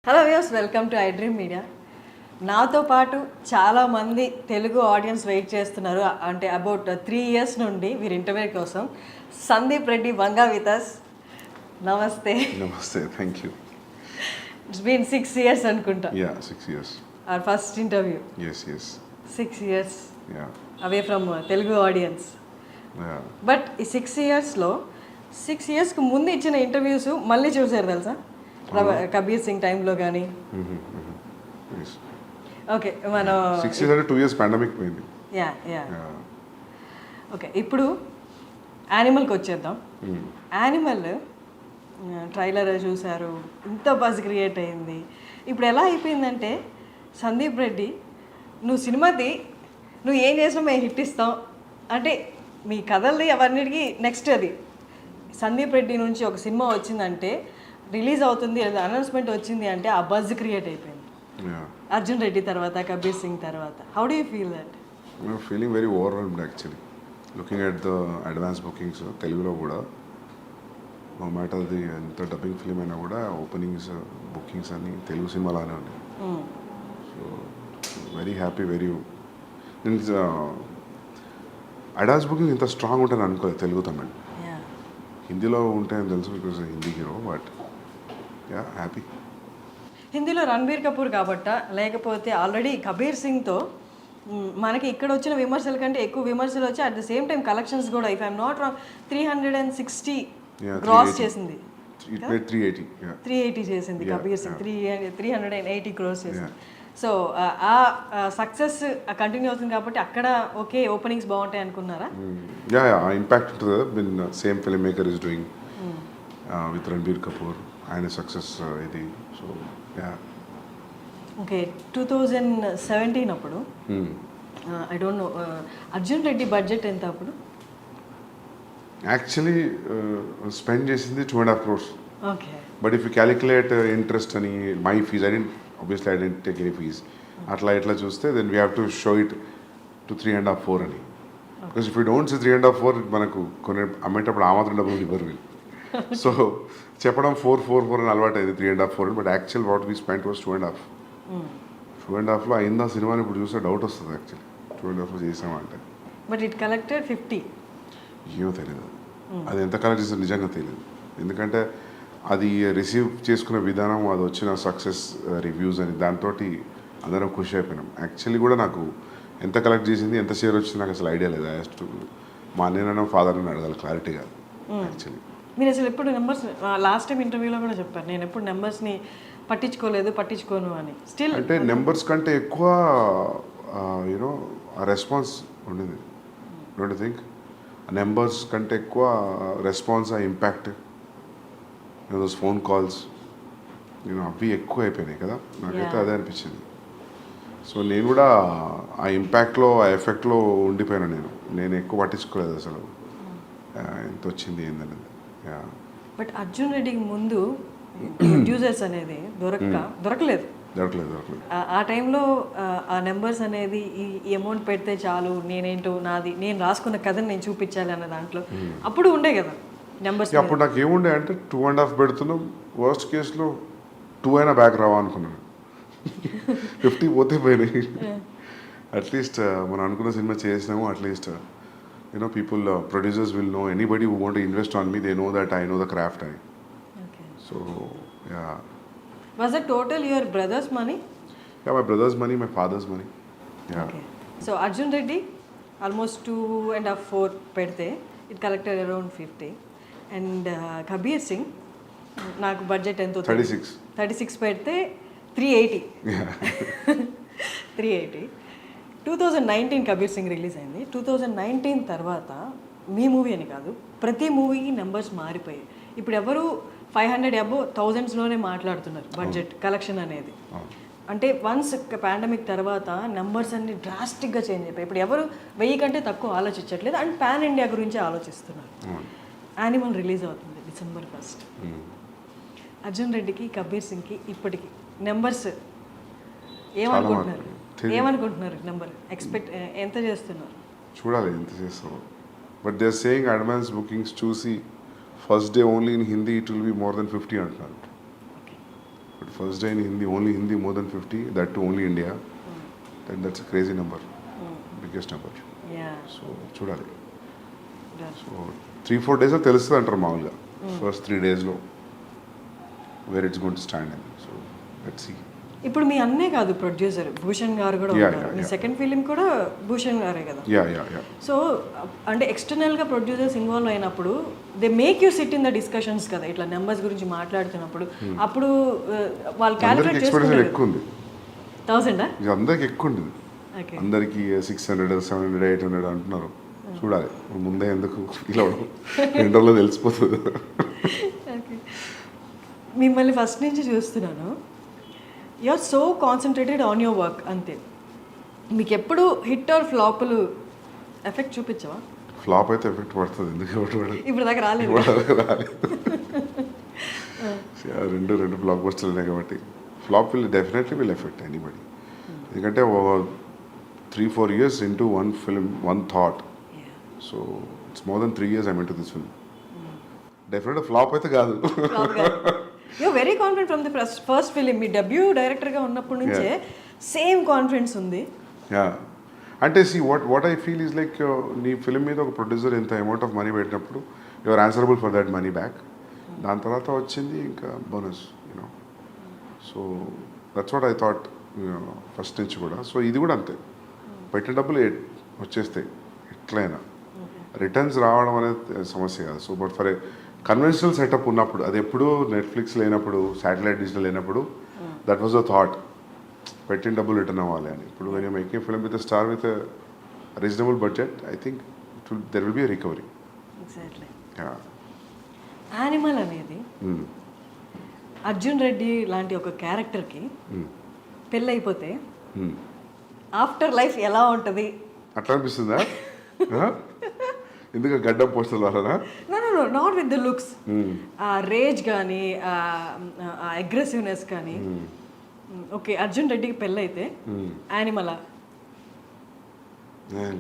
Hello views, welcome to iDream media. నాతో పాటు చాలామంది తెలుగు ఆడియన్స్ వెయిట్ చేస్తున్నారు. అంటే అబౌట్ 3 years నుండి వీరి ఇంటర్వ్యూ కోసం. Sandeep Reddy Vanga with us. నమస్తే. నమస్తే, thank you. It's been 6 years అనుకుంటా. Ya 6 years. Our first interview. Yes 6 years ya away from Telugu audience. But ఈ 6 yearsలో 6 yearsకి ముందు ఇచ్చిన ఇంటర్వ్యూస్ మళ్ళీ చూసారు తెలుసా? కబీర్ సింగ్ టైంలో కానీ. ఓకే, మనం 6 years అంటే 2 years పాండమిక్ పోయింది. యా ఓకే, ఇప్పుడు యానిమల్కి వచ్చేద్దాం. యానిమల్ ట్రైలర్ చూశారు, ఇంత బజ్ క్రియేట్ అయింది. ఇప్పుడు ఎలా అయిపోయిందంటే, సందీప్ రెడ్డి నువ్వు ఏం చేసినా మేము హిట్ ఇస్తాం అంటే, మీ కథల్ని అవన్నిటికీ నెక్స్ట్ అది సందీప్ రెడ్డి నుంచి ఒక సినిమా వచ్చిందంటే, రిలీజ్ అవుతుంది అనౌన్స్మెంట్ వచ్చింది అంటే ఆ బజ్ క్రియేట్ అయిపోయింది. అర్జున్ రెడ్డి తర్వాత, కబీర్ సింగ్ తర్వాత. How do you feel that? I'm feeling very overwhelmed actually. Looking at the advance bookings తెలుగులో కూడా, నో మ్యాటర్ అది ఎంత డబ్బింగ్ ఫిలిం అయినా కూడా ఓపెనింగ్స్ బుకింగ్స్ అన్నీ తెలుగు సినిమాలానే ఉన్నాయి. So very happy. నేను అడ్వాన్స్ బుకింగ్ ఇంత స్ట్రాంగ్ ఉంటాను అనుకోలేదు తెలుగు తమిళ్. హిందీలో ఉంటాయని తెలుసు, because Hindi hero. But yeah happy. హిందీలో రణబీర్ కపూర్ కాబట్టా, లేకపోతే ఆల్రెడీ కబీర్ సింగ్తో మనకి ఇక్కడ వచ్చిన విమర్శల కంటే ఎక్కువ విమర్శలు వచ్చి, at the same time collections కూడా, if I'm not wrong, 360 cross చేసింది. 380 చేసింది కబీర్ సింగ్. 380 క్రోస్ చేసింది. సో ఆ సక్సెస్ కంటిన్యూ అవుతుంది కాబట్టి అక్కడ ఓకే ఓపెనింగ్స్ బాగుంటాయి అనుకున్నారా? యా ఇంపాక్ట్ ఉంటుంది కదా. Been same film maker is doing with Ranbir Kapoor. ఆయన సక్సెస్ ఇది. సో యా ఓకే, 2017 అప్పుడు I don't know, Arjun Reddy budget ఎంత అప్పుడు? యాక్చువల్లీ స్పెండ్ చేసింది 2.5 crores. Okay, but if you calculate interest అని my fees, I didn't take any fees. అట్లా ఇట్లా చూస్తే then we have to show it to 3.5, 4 అని. Because if you don't see 3.5, 4 మనకు కొన్ని అమ్మేటప్పుడు ఆ మాత్రం డబ్బులు ఇవ్వరు వీళ్ళు. సో చెప్పడం 4 అని అలవాటు అయింది, 3.5, 4 అని. But actual what we spent was 2.5. 2.5లో అయిందా సినిమాని ఇప్పుడు చూస్తే డౌట్ వస్తుంది యాక్చువల్లీ. 2.5లో చేసామంటే. But it collected 50. ఏమో తెలియదు, అది ఎంత కలెక్ట్ చేస్తే నిజంగా తెలియదు. ఎందుకంటే అది రిసీవ్ చేసుకున్న విధానం, అది వచ్చిన సక్సెస్ రివ్యూస్ అని, దాంతో అందరం ఖుషి అయిపోయినాం. యాక్చువల్లీ కూడా నాకు ఎంత కలెక్ట్ చేసింది, ఎంత షేర్ వచ్చింది నాకు అసలు ఐడియా లేదు. యాస్ట్ మా అన్నయ్య ఫాదర్ అని అడగాలి క్లారిటీగా. యాక్చువల్లీ మీరు అసలు ఎప్పుడు నెంబర్స్, లాస్ట్ టైం ఇంటర్వ్యూలో కూడా చెప్పారు, నేను ఎప్పుడు నెంబర్స్ని పట్టించుకోను అని. స్టిల్ అంటే నెంబర్స్ కంటే ఎక్కువ యూనో ఆ రెస్పాన్స్ ఉండింది. డోంట్ థింక్ నెంబర్స్ కంటే ఎక్కువ రెస్పాన్స్, ఆ ఇంపాక్ట్, దోస్ ఫోన్ కాల్స్, అవి ఎక్కువ అయిపోయినాయి కదా. నాకైతే అదే అనిపించింది. సో నేను కూడా ఆ ఇంపాక్ట్లో, ఆ ఎఫెక్ట్లో ఉండిపోయాను. నేను ఎక్కువ పట్టించుకోలేదు అసలు ఎంత వచ్చింది ఏందనేది. బట్ అర్జున్ రెడ్డికి ముందు ప్రొడ్యూసర్స్ అనేది దొరకలేదు. ఆ టైంలో ఆ నెంబర్స్ అనేది, ఈ అమౌంట్ పెడితే చాలు, నేను రాసుకున్న కథను నేను చూపించాలి అన్న దాంట్లో అప్పుడు ఉండే కదా నెంబర్స్. అప్పుడు నాకు ఏముండే అంటే 2.5 పెడుతున్నాం, వర్స్ట్ కేసులో 2 అయినా బ్యాక్ రావా అనుకున్నాను. 50 పోతే పోయినాయి. అట్లీస్ట్ మనం అనుకున్న సినిమా చేసినాము. At least people, producers will know, anybody who want to invest on me, they know that I know the craft అని. So yeah. Was it total your brother's money? Yeah, my brother's money, my father's money. Yeah. Okay. So Arjun Reddy almost 2.5, 4 pedte, it collected around 50. And Kabir Singh, నాకు budget ఎంతో 36 పెడితే 380. 380. 2019 Kabir Singh release అయింది. 2019 తర్వాత మీ movie అని కాదు, ప్రతి మూవీకి numbers మారిపోయాయి. ఇప్పుడు ఎవరు 500 అబోవ్ 1000స్లోనే మాట్లాడుతున్నారు బడ్జెట్ కలెక్షన్ అనేది. అంటే వన్స్ పాండమిక్ తర్వాత నెంబర్స్ అన్ని డ్రాస్టిక్గా చేంజ్ అయిపోయి ఇప్పుడు ఎవరు 1000 కంటే తక్కువ ఆలోచించట్లేదు. అండ్ పాన్ ఇండియా గురించి ఆలోచిస్తున్నారు. యానిమల్ రిలీజ్ అవుతుంది December 1st. అర్జున్ రెడ్డికి, కబీర్ సింగ్కి ఇప్పటికి నెంబర్స్ ఏమనుకుంటున్నారు? నెంబర్ ఎక్స్పెక్ట్ ఎంత చేస్తున్నారు? చూడాలి ఎంత చేస్తారో. But they are saying advance bookings చూసి first day only in Hindi it will be more than 50 అంటున్నారు. But first day in Hindi only Hindi more than 50, that too only India. Then that's a crazy number, biggest number. So చూడాలి. So 3-4 డేస్లో తెలుస్తుంది అంటారు మామూలుగా, first 3 డేస్లో where it's going to stand అని. So let's see. ఇప్పుడు మీ అన్నే కాదు ప్రొడ్యూసర్, భూషణ్ గారు కూడా ఉన్నారు. మీ సెకండ్ ఫిలిం కూడా భూషణ్ గారే కదా. సో అంటే ఎక్స్టర్నల్గా ప్రొడ్యూసర్స్ ఇన్వాల్వ్ అయినప్పుడు they make you SIT in the discussions కదా, ఇట్లా నెంబర్స్ గురించి మాట్లాడుతున్నప్పుడు. అప్పుడు వాళ్ళు క్యాలిక్యులేట్ చేసుకుంటారు. ఎక్కువ ఉంది 1000 అందరికి ఎక్కువ ఉంటుంది. అందరికి 600, 700, 800 అంటున్నారు. చూడాలి ముందే ఎందుకు ఫీల్ అవ్వడం, ఎండలో తెలిసిపోతుంది. మిమ్మల్ని ఫస్ట్ నుంచి చూస్తున్నాను, you are so concentrated on your work అంతే. మీకు ఎప్పుడు హిట్ ఆర్ ఫ్లాపులు ఎఫెక్ట్ చూపించవా? ఫ్లాప్ అయితే ఎఫెక్ట్ పడుతుంది, ఎందుకు ఇప్పుడు దాకా రాలేదు. రెండు బ్లాక్ బస్టర్లు ఉన్నాయి కాబట్టి flop definitely will effect anybody. ఎందుకంటే 3-4 years into one film, one thought. So it's more than 3 years I'm into this film. Definitely flop అయితే కాదు. You're very confident from the first film. మీ డెబ్యూ డైరెక్టర్గా ఉన్నప్పటి నుంచే same confidence ఉంది. అంటే see what I feel is like, నీ film మీద ఒక ప్రొడ్యూసర్ ఎంత అమౌంట్ ఆఫ్ మనీ పెట్టినప్పుడు you're answerable for that money back. దాని తర్వాత వచ్చింది ఇంకా bonus, you know. So that's what I thought first నుంచి కూడా. సో ఇది కూడా అంతే, పెట్టిన డబ్బులు వచ్చేస్తాయి ఎట్లయినా, రిటర్న్స్ రావడం అనేది సమస్య కాదు. So but for a conventional setup ఉన్నప్పుడు, అది ఎప్పుడు నెట్ఫ్లిక్స్ లేనప్పుడు, శాటిలైట్ డిజిటల్ లేనప్పుడు, దట్ వాజ్ అ థాట్, పెట్టిన డబ్బులు రిటర్న్ అవ్వాలి అని. ఇప్పుడు when you making film with star with reasonable budget, I think there will B recovery. Animal అనేది అర్జున్ రెడ్డి లాంటి ఒక క్యారెక్టర్కి పెళ్ళైపోతే ఆఫ్టర్ లైఫ్ ఎలా ఉంటుంది అట్లా అనిపిస్తుందా? ఎందుకు గడ్డం పోస్టర్ వాళ్ళనా? No not with the looks, ఆ రేజ్ కానీ ఆ అగ్రెసివ్నెస్ కానీ. ఓకే, అర్జున్ రెడ్డికి పెళ్ళైతే యానిమలా?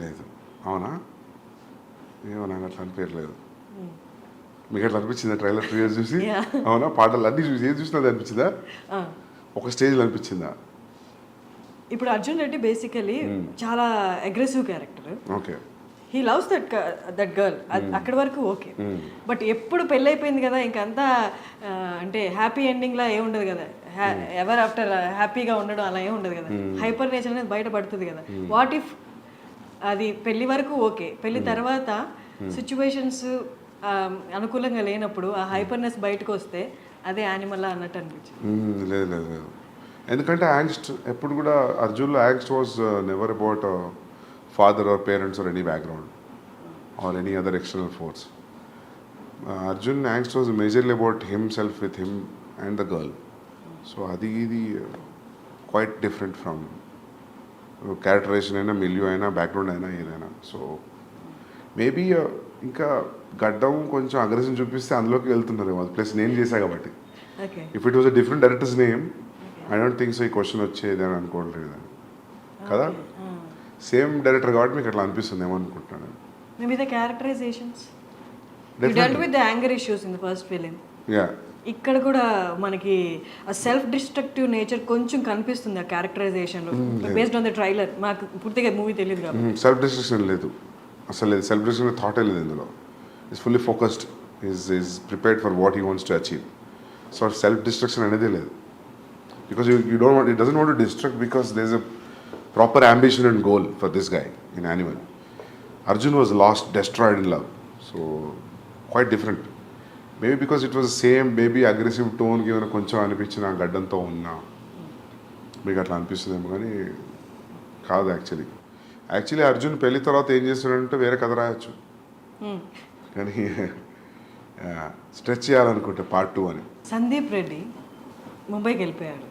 లేదు. అవునా? ఏమో నాకు అట్లా అనిపించలేదు. మీకు అట్లా అనిపించిందా ట్రైలర్ 3 years చూసి? అవునా? పాటలు అన్నీ చూసి ఏది చూసినా అది అనిపించిందా? ఒక స్టేజ్లో అనిపించిందా? ఇప్పుడు అర్జున్ రెడ్డి బేసికలీ చాలా aggressive character. Okay, he loves that girl, అక్కడి వరకు ఓకే. బట్ ఎప్పుడు పెళ్ళైపోయింది కదా, ఇంకంతా అంటే హ్యాపీ ఎండింగ్లా ఏ ఉండదు కదా, ఎవర్ ఆఫ్టర్ హ్యాపీగా ఉండడం అలా ఏమి ఉండదు కదా, హైపర్ నేచర్ అనేది బయటపడుతుంది కదా. వాట్ ఇఫ్ అది పెళ్లి వరకు ఓకే, పెళ్లి తర్వాత సిచ్యువేషన్స్ అనుకూలంగా లేనప్పుడు ఆ హైపర్నెస్ బయటకు వస్తే అదే యానిమల్ అన్నట్టు అనిపించింది. లేదు లేదు లేదు, ఎందుకంటే యాంగ్స్ట్ ఎప్పుడు కూడా అర్జున్లో angst was never about father or parents or any background or any other external force. Arjun angst was majorly about himself with him and the girl. So అది ఇది క్వైట్ డిఫరెంట్ ఫ్రమ్ క్యారెక్టరైజేషన్ అయినా, మిలియో అయినా, background అయినా, ఏదైనా. So maybe ఇంకా గడ్డం కొంచెం aggression చూపిస్తే అందులోకి వెళ్తున్నారు, ప్లస్ నేను చేశా కాబట్టి. If it was a different directors name, I don't think so ఈ క్వశ్చన్ వచ్చేది అని అనుకోవట్లేదు కదా. సేమ్ డైరెక్టర్ కాబట్టి మీకు అట్లా అనిపిస్తుంది ఏమో అనుకుంటున్నాను. Maybe the characterizations. You dealt with the anger issues in the first film. Yeah. ఇక్కడ కూడా మనకి ఆ సెల్ఫ్ డిస్ట్రక్టివ్ నేచర్ కొంచెం కనిపిస్తుంది ఆ క్యారెక్టరైజేషన్లో, బేస్డ్ ఆన్ ద ట్రైలర్. మాకు పూర్తిగా మూవీ తెలియదు కాబట్టి. సెల్ఫ్ డిస్ట్రక్షన్ లేదు, అసలు లేదు. సెల్ఫ్ డిస్ట్రక్షన్ థాటే లేదు ఇందులో. Is fully focused, is prepared for what he wants to achieve. So self destruction అనేది లేదు. Because you don't want, it doesn't want to distract because there's a proper ambition and goal for this guy in Animal. Arjun was lost, destroyed in love, so quite different. Maybe because it was the same, maybe aggressive tone given కొంచెం అనిపించిన గడ్డంతో ఉన్నా మీకు అట్లా అనిపిస్తుందేమో, కానీ కాదు. Actually Arjun పెళ్లి తర్వాత ఏం చేస్తున్నాడంటే వేరే కథ రాయొచ్చు, కానీ స్ట్రెచ్ చేయాలనుకుంటే పార్ట్ 2 అని. సందీప్ రెడ్డి ముంబైకి వెళ్ళిపోయాడు,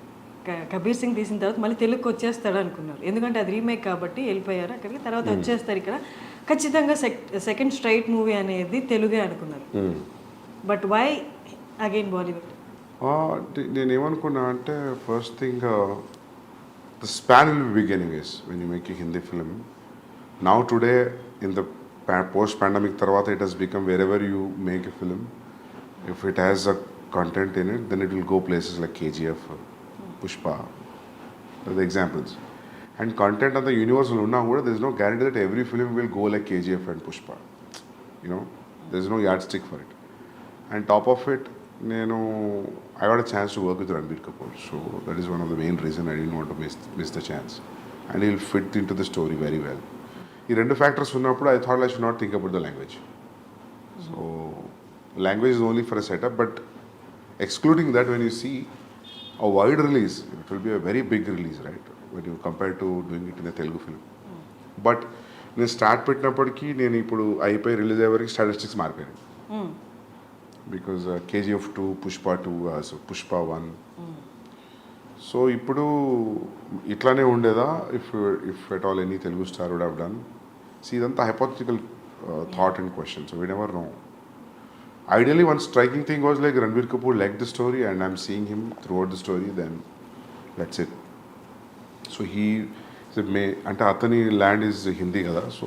కబీర్ సింగ్ తీసిన తర్వాత మళ్ళీ తెలుగుకి వచ్చేస్తాడు అనుకున్నారు, ఎందుకంటే అది రీమేక్ కాబట్టి వెళ్ళిపోయారు అక్కడికి. తర్వాత వచ్చేస్తారు ఇక్కడ, ఖచ్చితంగా సెకండ్ స్ట్రైట్ మూవీ అనేది తెలుగే అనుకున్నారు. But why again Bollywood? నేనేమనుకున్నా అంటే, first thing the span will be big anyways when you make a Hindi film. Now today in the post pandemic తర్వాత it has become wherever you make a film, If it has a content in it, then it will go places like KGF, Pushpa, the examples. And content of the universal unnaa kuda, there is no guarantee that every film will go like KGF and Pushpa. You know, there is no yardstick for it. And top of it, I got a chance to work with Ranbir Kapoor, so that is one of the main reason I didn't want to miss the chance. And he'll fit into the story very well. ఈ రెండు factors ఉన్నప్పుడు I thought I should not think about the language. So language is only for a setup, but excluding that, when you see a wide release, it will be a very big release, right? When you compare to doing it in a Telugu film. But నేను start పెట్టినప్పటికీ నేను ఇప్పుడు అయిపోయి release అయ్యే వరకు statistics మారిపోయాయి. Because KGF 2, Pushpa 2, so Pushpa 1. So ఇప్పుడు ఇట్లానే ఉండేదా if at all any Telugu star would have done. See, ఇదంతా hypothetical thought and question, so we never know. Ideally, one striking thing was like Ranbir Kapoor liked the story and I'm seeing him throughout the story, then that's it. So he అంటే అతని land is Hindi కదా, so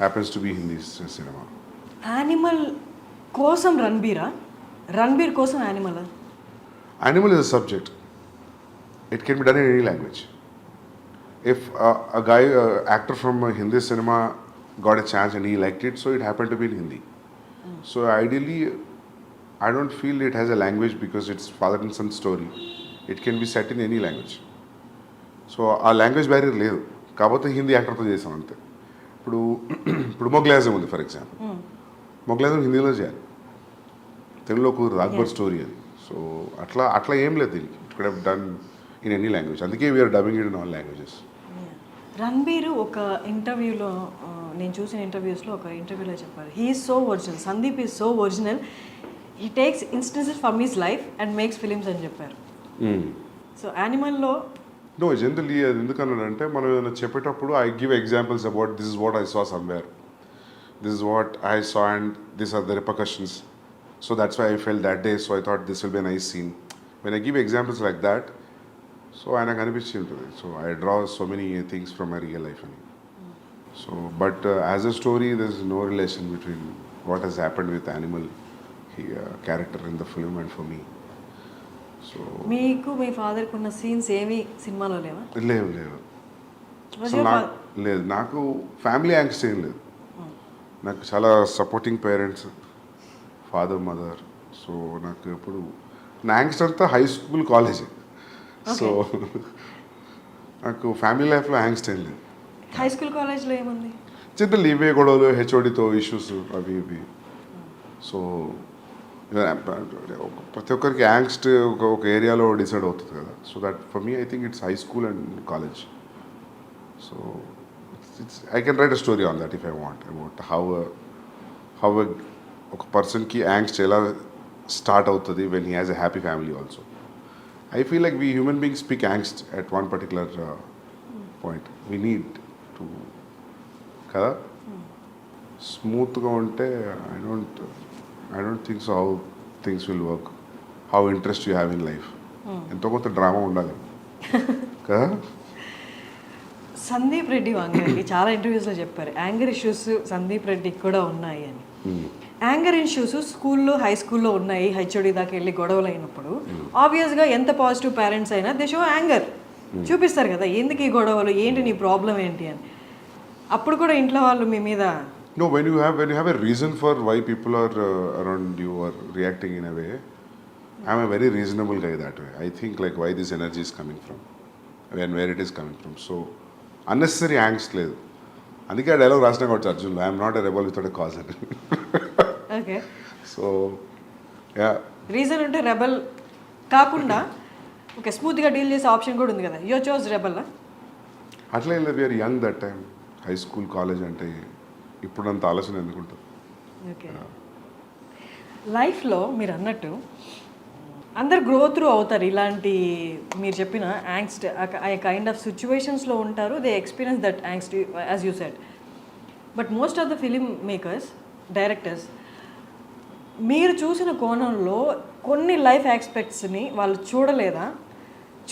happens to be Hindi cinema. Animal కోసం రణబీర్ కోసం animal is a subject. It can be done in any language. If a guy actor from a Hindi cinema got a chance and he liked it, so it happened to be in Hindi. So ideally, I don't feel it has a language because it's father and son story. It can be set in any language. So ఆ language barrier లేదు, కాకపోతే హిందీ యాక్టర్తో చేసాం అంతే. ఇప్పుడు మొగ్లాజం ఉంది for example, మొగ్లాజం హిందీలో చేయాలి, తెలుగులో కుదరదు, అక్బర్ స్టోరీ అది. సో అట్లా ఏం లేదు దీనికి. It could have done in any language, అందుకే we are dubbing it in all languages. Ranbir ఒక ఇంటర్వ్యూలో, నేను చూసిన ఇంటర్వ్యూస్లో ఒక ఇంటర్వ్యూలో చెప్పారు, he is so original, Sandeep is so original, he takes instances from his life and makes films అని చెప్పారు. సో యానిమల్లో నో, జనరలీ అది ఎందుకన్నానంటే, మనం ఏదైనా చెప్పేటప్పుడు I give examples about this is what I saw somewhere, this is what I saw and this are the repercussions, so that's why I fell that day, so I thought this will be nice scene. When I give examples like that, so ఆయనకు అనిపించి ఉంటుంది, so I draw so many things from my real life అని. So but as a story there is no relation between what has happened with Animal character in the film and for me. So మీకు మీ ఫాదర్కి ఉన్న scenes ఏమి సినిమాలో లేవా? లేవు. లేదు, నాకు ఫ్యామిలీ యాంగ్స్ట్ ఏం లేదు. నాకు చాలా supporting parents, father mother. So నాకు ఎప్పుడు నా యాంగ్స్ట్ అంతా హై స్కూల్ కాలేజ్. సో నాకు ఫ్యామిలీ లైఫ్లో యాంగ్స్ట్ ఏం లేదు. హై స్కూల్ కాలేజ్లో ఏముంది? జనరల్ ఇవే గొడవలు, హెచ్ఓడితో ఇష్యూస్ అవి ఇవి. సో ప్రతి ఒక్కరికి యాంగ్స్ట్ ఒక ఏరియాలో డిసైడ్ అవుతుంది కదా. So that for me I think it's high school and college. So it's I can write a story on that if I want, about how ఒక పర్సన్కి యాంగ్స్ట్ ఎలా స్టార్ట్ అవుతుంది when he has a happy family also. I feel like we human beings speak angst at one particular point. We need to kada smooth ga unte I don't think so how things will work, how interest you have in life. Ento konta drama undali kada. Sandeep Reddy వంగకి చాలా ఇంటర్వ్యూస్లో చెప్పారు anger issues Sandeep రెడ్డికి కూడా ఉన్నాయి అని. Anger issues స్కూల్లో, high స్కూల్లో ఉన్నాయి, హెచ్ఓడి దాకా వెళ్ళి గొడవలు అయినప్పుడు ఆబ్వియస్గా ఎంత పాజిటివ్ పేరెంట్స్ అయినా దే షో యాంగర్, చూపిస్తారు కదా, ఎందుకు ఈ గొడవలు, ఏంటి నీ ప్రాబ్లం ఏంటి అని. అప్పుడు కూడా ఇంట్లో వాళ్ళు మీ మీద No, when you have a reason for why people are around you or reacting in a way, I'm a very reasonable guy that way. I think like why this energy is coming from and where it is coming from. So unnecessary angst లేదు. అందుకే ఆ dialogue రాసిన కావచ్చు అర్జున్లో, I'm not a rebel without a cause అని. Okay, so yeah, reason ఉంటే rebel కాకుండా okay స్మూత్గా డీల్ చేసే ఆప్షన్ కూడా ఉంది కదా. You chose rebel. అట్లా ఏం లేదు, we are young that time. High school college అంటే ఇప్పుడు అంత ఆలోచన ఎందుకుంటుంది. ఓకే, లైఫ్లో మీరు అన్నట్టు అందరు గ్రో త్రూ అవుతారు, ఇలాంటి మీరు చెప్పిన యాంగ్స్ట్ ఆ కైండ్ ఆఫ్ సిచ్యువేషన్స్లో ఉంటారు, they experience that angst as you said. But most of the filmmakers, directors, మీరు చూసిన కోణంలో కొన్ని లైఫ్ ఆస్పెక్ట్స్ని వాళ్ళు చూడలేదా,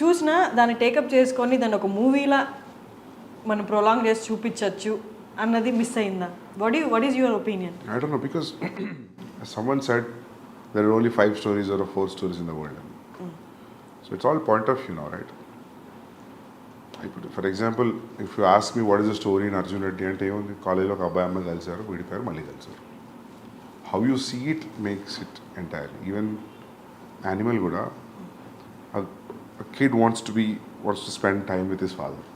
చూసినా దాన్ని టేకప్ చేసుకొని దాన్ని ఒక మూవీలా మనం ప్రొలాంగ్ చేసి చూపించవచ్చు అన్నది మిస్ అయిందా? What is your opinion? I don't know, because someone said there are only 5 stories or 4 stories in the world. So it's all point of view now, right? For example, if you ask me what is the story in Arjun Reddy అంటే ఏముంది, కాలేజీలో ఒక అబ్బాయి అమ్మాయి కలిసారు, విడిపోయారు, మళ్ళీ కలిసారు. How you see it makes it entirely. Even Animal కూడా kid wants to spend time with his father.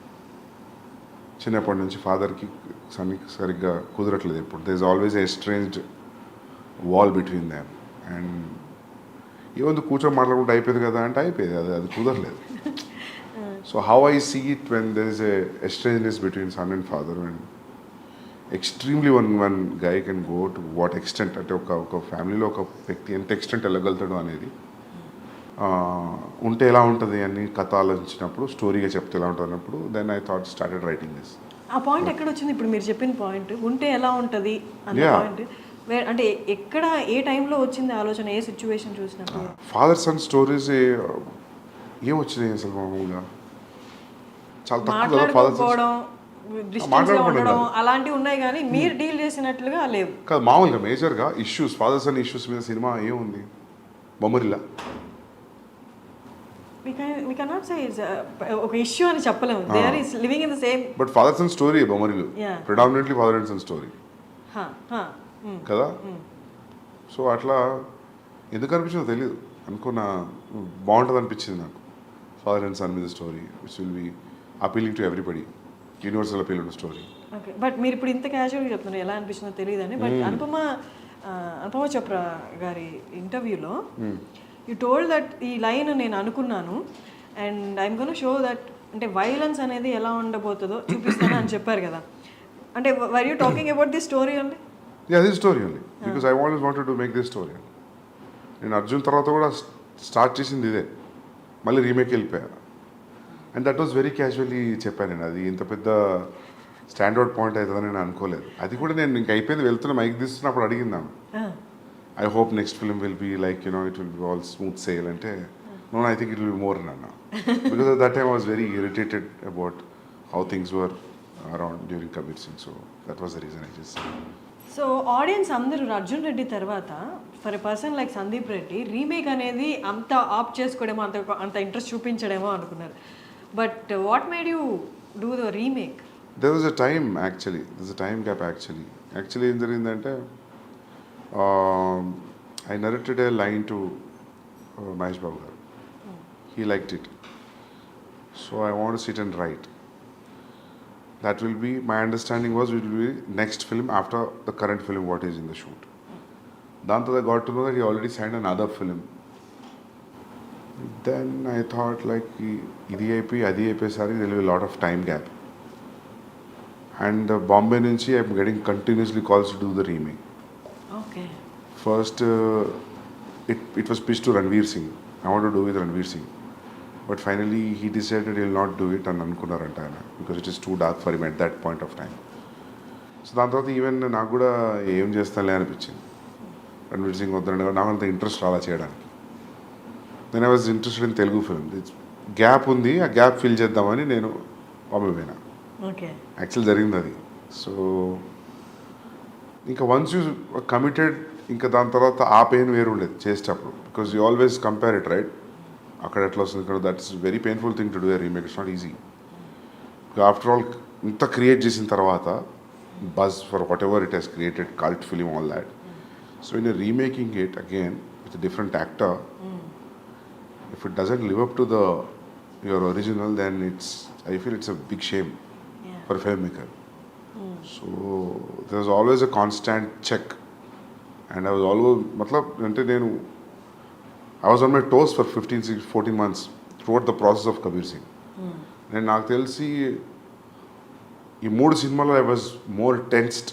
చిన్నప్పటి నుంచి ఫాదర్కి సరిగ్గా కుదరట్లేదు ఎప్పుడు. They is always a estranged wall between them. And ఏముంది కూర్చొని మాట్లాడుకుంటే అయిపోయింది కదా అంటే అయిపోయేది, అది కుదరలేదు. So how I see it when there is a estrangeness between son and father, and extremely one guy can go to what extent, అంటే ఒక ఫ్యామిలీలో ఒక వ్యక్తి ఎంత ఎక్స్టెంట్ వెళ్ళగలుగుతాడు అనేది ఉంటే ఎలా ఉంటుంది అని కథ ఆలోచించినప్పుడు, స్టోరీగా చెప్తే ఎలా ఉంటుంది అన్నప్పుడు then I thought started writing this. ఆ పాయింట్ ఎక్కడ వచ్చింది ఇప్పుడు మీరు చెప్పిన పాయింట్, ఉంటే ఎలా ఉంటుంది అన్న పాయింట్ అంటే ఎక్కడ ఏ టైంలో వచ్చింది ఆలోచన, ఏ సిచ్యువేషన్ చూసినప్పుడు? ఫాదర్ సన్ స్టోరీస్ ఏం వచ్చినాయి అసలు మామూలుగా చాలా తక్కువ కదా. ఫాదర్ ఉండడం అలాంటివి ఉన్నాయి కానీ మీరు డీల్ చేసినట్లుగా లేవు కాదు. మామూలుగా మేజర్గా ఇష్యూస్, ఫాదర్ సన్ ఇష్యూస్ మీద సినిమా ఏముంది, బొమ్మరిల్లా. we cannot say ఒక ఇష్యూ అని చెప్పలేము. They are living in the same. But father son story Bommarillu predominantly father and son story కదా. సో అట్లా ఎందుకు అనిపించిందో తెలియదు, అనుకున్న బాగుంటుంది అనిపించింది నాకు. ఫాదర్ అండ్ సన్ మీద story which will be appealing to everybody, universal appeal ఉన్న స్టోరీ. ఓకే, బట్ మీరు ఇప్పుడు ఇంత క్యాజువల్గా చెప్తున్నారు, ఎలా అనిపించిందో తెలియదని. బట్ అనుపమ చోప్రా గారి ఇంటర్వ్యూలో యూ టోల్డ్ దట్ ఈ లైన్ నేను అనుకున్నాను and I'm gonna show that, అంటే వైలెన్స్ అనేది ఎలా ఉండబోతుందో చూపిస్తాను అని చెప్పారు కదా. అంటే were you talking about the story only? Yeah, this story only. Because I always wanted to make this story. నేను అర్జున్ తర్వాత కూడా స్టార్ట్ చేసింది ఇదే, మళ్ళీ రీమేక్ వెళ్ళిపోయా. And that was very casually చెప్పాను నేను. అది ఇంత పెద్ద స్టాండర్డ్ పాయింట్ అవుతుందని నేను అనుకోలేదు. అది కూడా నేను ఇంక అయిపోయింది, వెళ్తున్నా మైక్ తీస్తున్నప్పుడు అడిగిందాను, I hope next film will be like it will be all smooth sail అంటే, no I think it will be more అన్న. Because that time I was very irritated about how things were around during Kabir Singh. So that was the reason I just said. So audience అందరూ అర్జున్ రెడ్డి తర్వాత for a person like Sandeep Reddy remake అనేది అంత ఆప్ చేసుకోవడమో, అంత interest చూపించడమో అనుకున్నారు. But what made you do the remake? There was a time actually, there's a time gap actually. Actually ఏం జరిగిందంటే, I narrated a line to Mahesh Babu garu. He liked it. So I want to sit and write. That will be, my understanding was it will be next film after the current film what is in the shoot. Danto I got to know that he already signed another film. Then I thought like idi అయిపోయి అది అయిపోయేసరికి there will be a lot of time gap. And Bombay nunchi I am getting continuously calls to do the remake. Okay. First it was pitched to Ranveer Singh. I want to do with Ranveer Singh. But finally he decided he will not do it and అనుకున్నారంట ఆయన, because it is too dark for him at that point of time. So దాని తర్వాత even నాకు కూడా ఏం చేస్తానులే అనిపించింది. రణ్వీర్ సింగ్ వద్దరండి, నాకు అంత ఇంట్రెస్ట్ రాలా చేయడానికి. Then I was interested in Telugu film. Gap ఉంది, ఆ గ్యాప్ ఫిల్ చేద్దామని నేను బాంబే పోయినా. ఓకే, యాక్చువల్ జరిగింది అది. సో ఇంకా వన్స్ యూ కమిటెడ్, ఇంకా దాని తర్వాత ఆ పెయిన్ వేరు ఉండేది చేసేటప్పుడు, because you always compare it right. అక్కడ ఎట్లా వస్తుంది ఇక్కడ, that's very painful thing to do a remake. It's not easy. After all ఇంత క్రియేట్ చేసిన తర్వాత buzz for what ever it has created, cult film, all that. So in remaking it again with different actor, if it doesn't live up to your original, then I feel it's a big shame for a filmmaker. So there's always a constant check, and I was always I was on my toes for 14 months throughout the process of Kabir Singh. And నాకు తెలిసి ఈ 3 సినిమాలో I was more tensed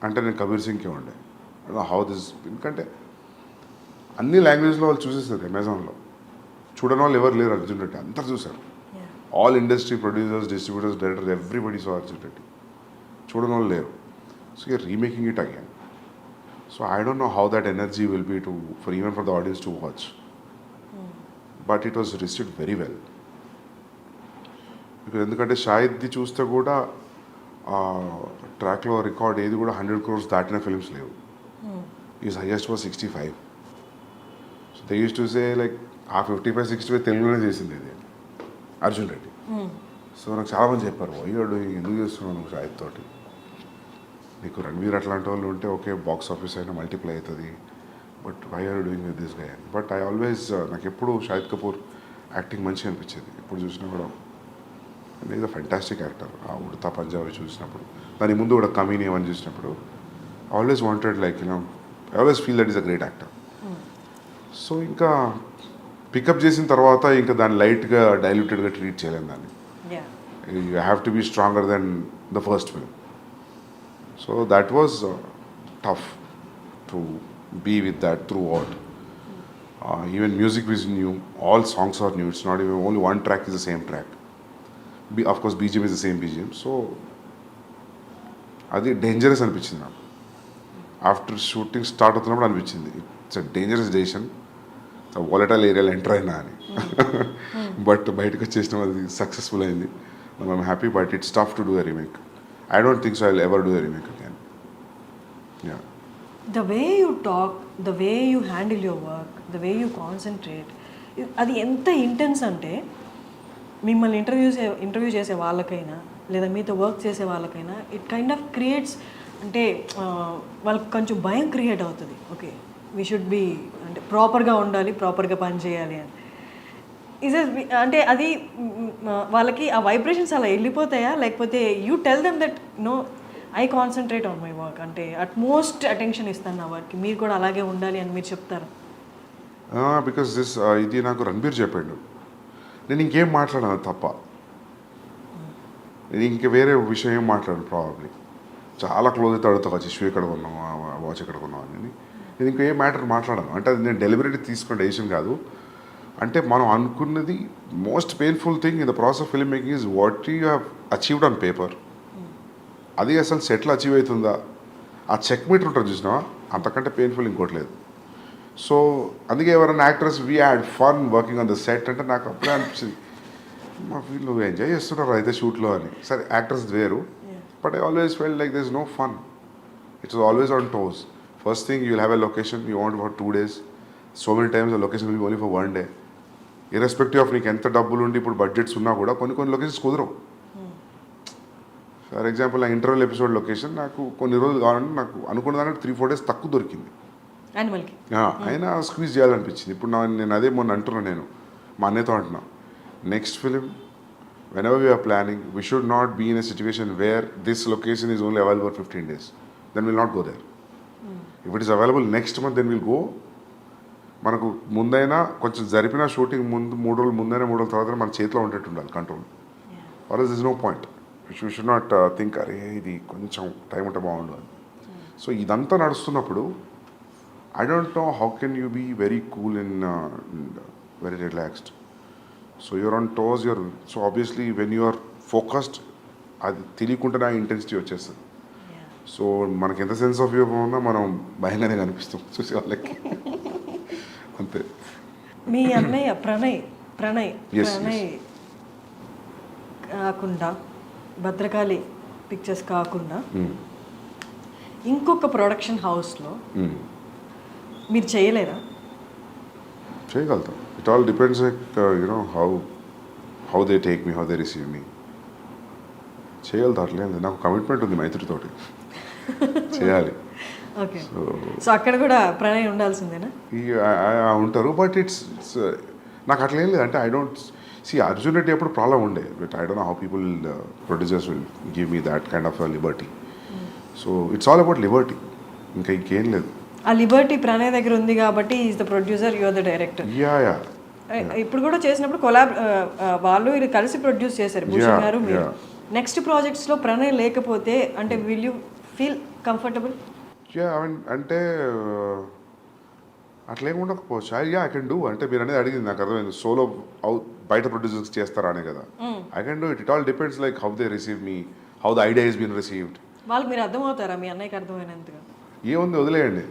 అంటే నేను కబీర్ సింగ్కే ఉండే. I don't know how this, ఎందుకంటే అన్ని లాంగ్వేజ్లో వాళ్ళు చూసేస్తారు. అమెజాన్లో చూడని వాళ్ళు ఎవరు లేరు. అర్జున్ రెడ్డి అందరు చూశారు. All industry producers, distributors, directors, everybody so Arjun Reddy. చూడని వాళ్ళు లేరు. So you're remaking it again. So I don't know how that energy will be even for the audience to watch. But it was received very well. ఎందుకంటే షాహిద్ది చూస్తే కూడా ట్రాక్లో record ఏది కూడా 100 crores దాటిన ఫిల్మ్స్ లేవు. Is highest was 65. They use to say like ఆ 55-60 తెలుగులోనే చేసింది ఇది అర్జున్ రెడ్డి. సో నాకు చాలామంది చెప్పారు అయ్యాడు ఎందుకు చేస్తున్నావు నువ్వు షాహిద్ తోటి, నీకు రణ్వీర్ అట్లాంటి వాళ్ళు ఉంటే ఓకే బాక్స్ ఆఫీస్ అయినా మల్టిప్లై అవుతుంది, but why are doing with this guy. But I always నాకు ఎప్పుడు షాహిద్ కపూర్ యాక్టింగ్ మంచిగా అనిపించేది, ఎప్పుడు చూసినా కూడా ఈజ్ అ ఫెంటాస్టిక్ యాక్టర్. ఆ ఉడతా పంజాబీ చూసినప్పుడు, దాని ముందు కూడా కమీని అని చూసినప్పుడు always wanted like I always feel that is a great actor. So ఇంకా పికప్ చేసిన తర్వాత ఇంకా దాన్ని లైట్గా డైల్యూటెడ్గా ట్రీట్ చేయలేము దాన్ని. You have to be stronger than the first film. So that was tough to be with that throughout. Even music is new, all songs are new, it's not even only one track is the same track. Of course BGM is the same BGM, so అది dangerous అనిపించింది నాకు. After shooting start అవుతున్నప్పుడు అనిపించింది it's a dangerous decision, volatile ఏరియాలో enter అయినా అని. But బయటకు వచ్చేసిన అది సక్సెస్ఫుల్ అయింది. I'm happy, but it's tough to do a remake. I don't think so I will ever do a remake again. Yeah, the way you talk, the way you handle your work, the way you concentrate, అది ఎంత intense అంటే మిమ్మల్ని interview చేసే వాళ్ళకైనా లేదా మీతో work చేసే వాళ్ళకైనా ఇట్ కైండ్ ఆఫ్ క్రియేట్స్ అంటే వాళ్ళకి కొంచెం భయం క్రియేట్ అవుతుంది. ఓకే వీ షుడ్ బి అంటే ప్రాపర్గా ఉండాలి, ప్రాపర్గా పని చేయాలి అని. అంటే అది వాళ్ళకి ఆ వైబ్రేషన్స్ అలా వెళ్ళిపోతాయా, లేకపోతే you tell them that no I concentrate on my work, అంటే అట్మోస్ట్ అటెన్షన్ ఇస్తాను నా వర్క్కి, మీరు కూడా అలాగే ఉండాలి అని మీరు చెప్తారు? బికాస్ దిస్ ఇది నాకు రణబీర్ చెప్పాడు, నేను ఇంకేం మాట్లాడాను తప్ప, నేను ఇంక వేరే విషయం ఏం మాట్లాడాను. ప్రాబబ్లీ చాలా క్లోజ్ అయితే అడుగుతా వచ్చి షూ ఎక్కడ కొన్నావు, ఆ వాచ్ ఎక్కడ కొన్నావు అని. నేను ఇంకేం మ్యాటర్ మాట్లాడాను అంటే అది నేను డెలిబరేట్గా తీసుకున్న డెసిషన్ కాదు. అంటే మనం అనుకున్నది most painful thing in the process of film making is what you have achieved on paper. అది అసలు సెటిల్ అచీవ్ అవుతుందా, ఆ చెక్ మీటర్ ఉంటుంది చూసినావా, అంతకంటే పెయిన్ఫుల్ ఇంకోటి లేదు. సో అందుకే ఎవరైనా actors we had fun working on the set అంటే నాకు అప్పుడే అనిపించింది మా వీళ్ళు ఎంజాయ్ చేస్తున్నారు అయితే షూట్లో అని. సరే యాక్టర్స్ వేరు, but I always felt like there is no fun. It's always on toes. First thing you will have a location you want for 2 days. So many times ఆ location will be only for 1 day. Irrespective of నీకు ఎంత డబ్బులు ఉండి ఇప్పుడు budgets ఉన్నా కూడా కొన్ని locations కుదరవు. ఫర్ ఎగ్జాంపుల్ నా ఇంటర్వెల్ ఎపిసోడ్ లొకేషన్ నాకు కొన్ని రోజులు కావాలంటే నాకు అనుకున్న దానికి 3-4 days తక్కువ దొరికింది. అయినా స్క్వీజ్ చేయాలనిపించింది. ఇప్పుడు నేను అదే మొన్న అంటున్నా, నేను మా అన్నయ్యతో అంటున్నా, next film whenever we're planning we should not be in a situation where this location is only available 15 days. Then will not go there. If it is available next month then will go. మనకు ముందైనా కొంచెం జరిపిన shooting ముందు 3 రోజులు ముందైనా 3 రోజుల తర్వాత మన చేతిలో ఉండేట్టు ఉండాలి control. Or is no point. You should not think అరే ఇది కొంచెం టైం ఉంటే బాగుండు అని. సో ఇదంతా నడుస్తున్నప్పుడు I don't know how can you be very cool and very relaxed. So you're on toes, so obviously when you are focused అది తెలియకుండానే ఆ ఇంటెన్సిటీ వచ్చేస్తుంది. సో మనకి ఎంత సెన్స్ ఆఫ్ హ్యూమర్ ఉన్నా మనం భయంగానే కనిపిస్తాం చూసే వాళ్ళకి. అంతే. మీ అన్నయ్య ప్రణయ్ కాకుండా భద్రకాళి పిక్చర్స్ కాకుండా ఇంకొక ప్రొడక్షన్ హౌస్లో మీరు చేయలేరా? చేయగలుగుతాం. It all depends like you know how they take me, how they receive me. చేయగలుగుతా, అట్లేదు. నాకు కమిట్మెంట్ ఉంది మైత్రితోటి, చేయాలి. ఓకే. సో అక్కడ కూడా ప్రణయ్ ఉండాల్సిందేనా? ఉంటారు, బట్ ఇట్స్ నాకు అట్లా ఏం లేదు. అంటే ఐ డోంట్ అర్జున్ రెడ్డి ఎప్పుడు ప్రాబ్లం ఉండే, but I don't know how people producers will give me that kind of liberty. So it's all about liberty, ఇంకా ఇంకేం లేదు. ఆ లిబర్టీ ప్రణయ్ దగ్గర ఉంది కాబట్టి is the producer, you are the director. Yeah. ఇప్పుడు కూడా చేసినప్పుడు వాళ్ళు ఇది కలిసి ప్రొడ్యూస్ చేశారు, భూషణ్ గారు మీరు. నెక్స్ట్ ప్రాజెక్ట్స్లో ప్రణయ్ లేకపోతే అంటే will you feel comfortable? Yeah, అంటే అట్లా ఏమి ఉండకపోవచ్చు. I can do. అంటే మీరు అనేది అడిగింది నాకు అర్థమైంది, సోలో బయట ప్రొడ్యూసర్స్ చేస్తారా అనే కదా. I can do it. It all depends like how they receive me, how the idea is been received. వాళ్ళకి మీరు అర్థమవుతారా? మీ అన్నయ్యకి అర్థమైనంతగా ఏముంది, వదిలేయండి,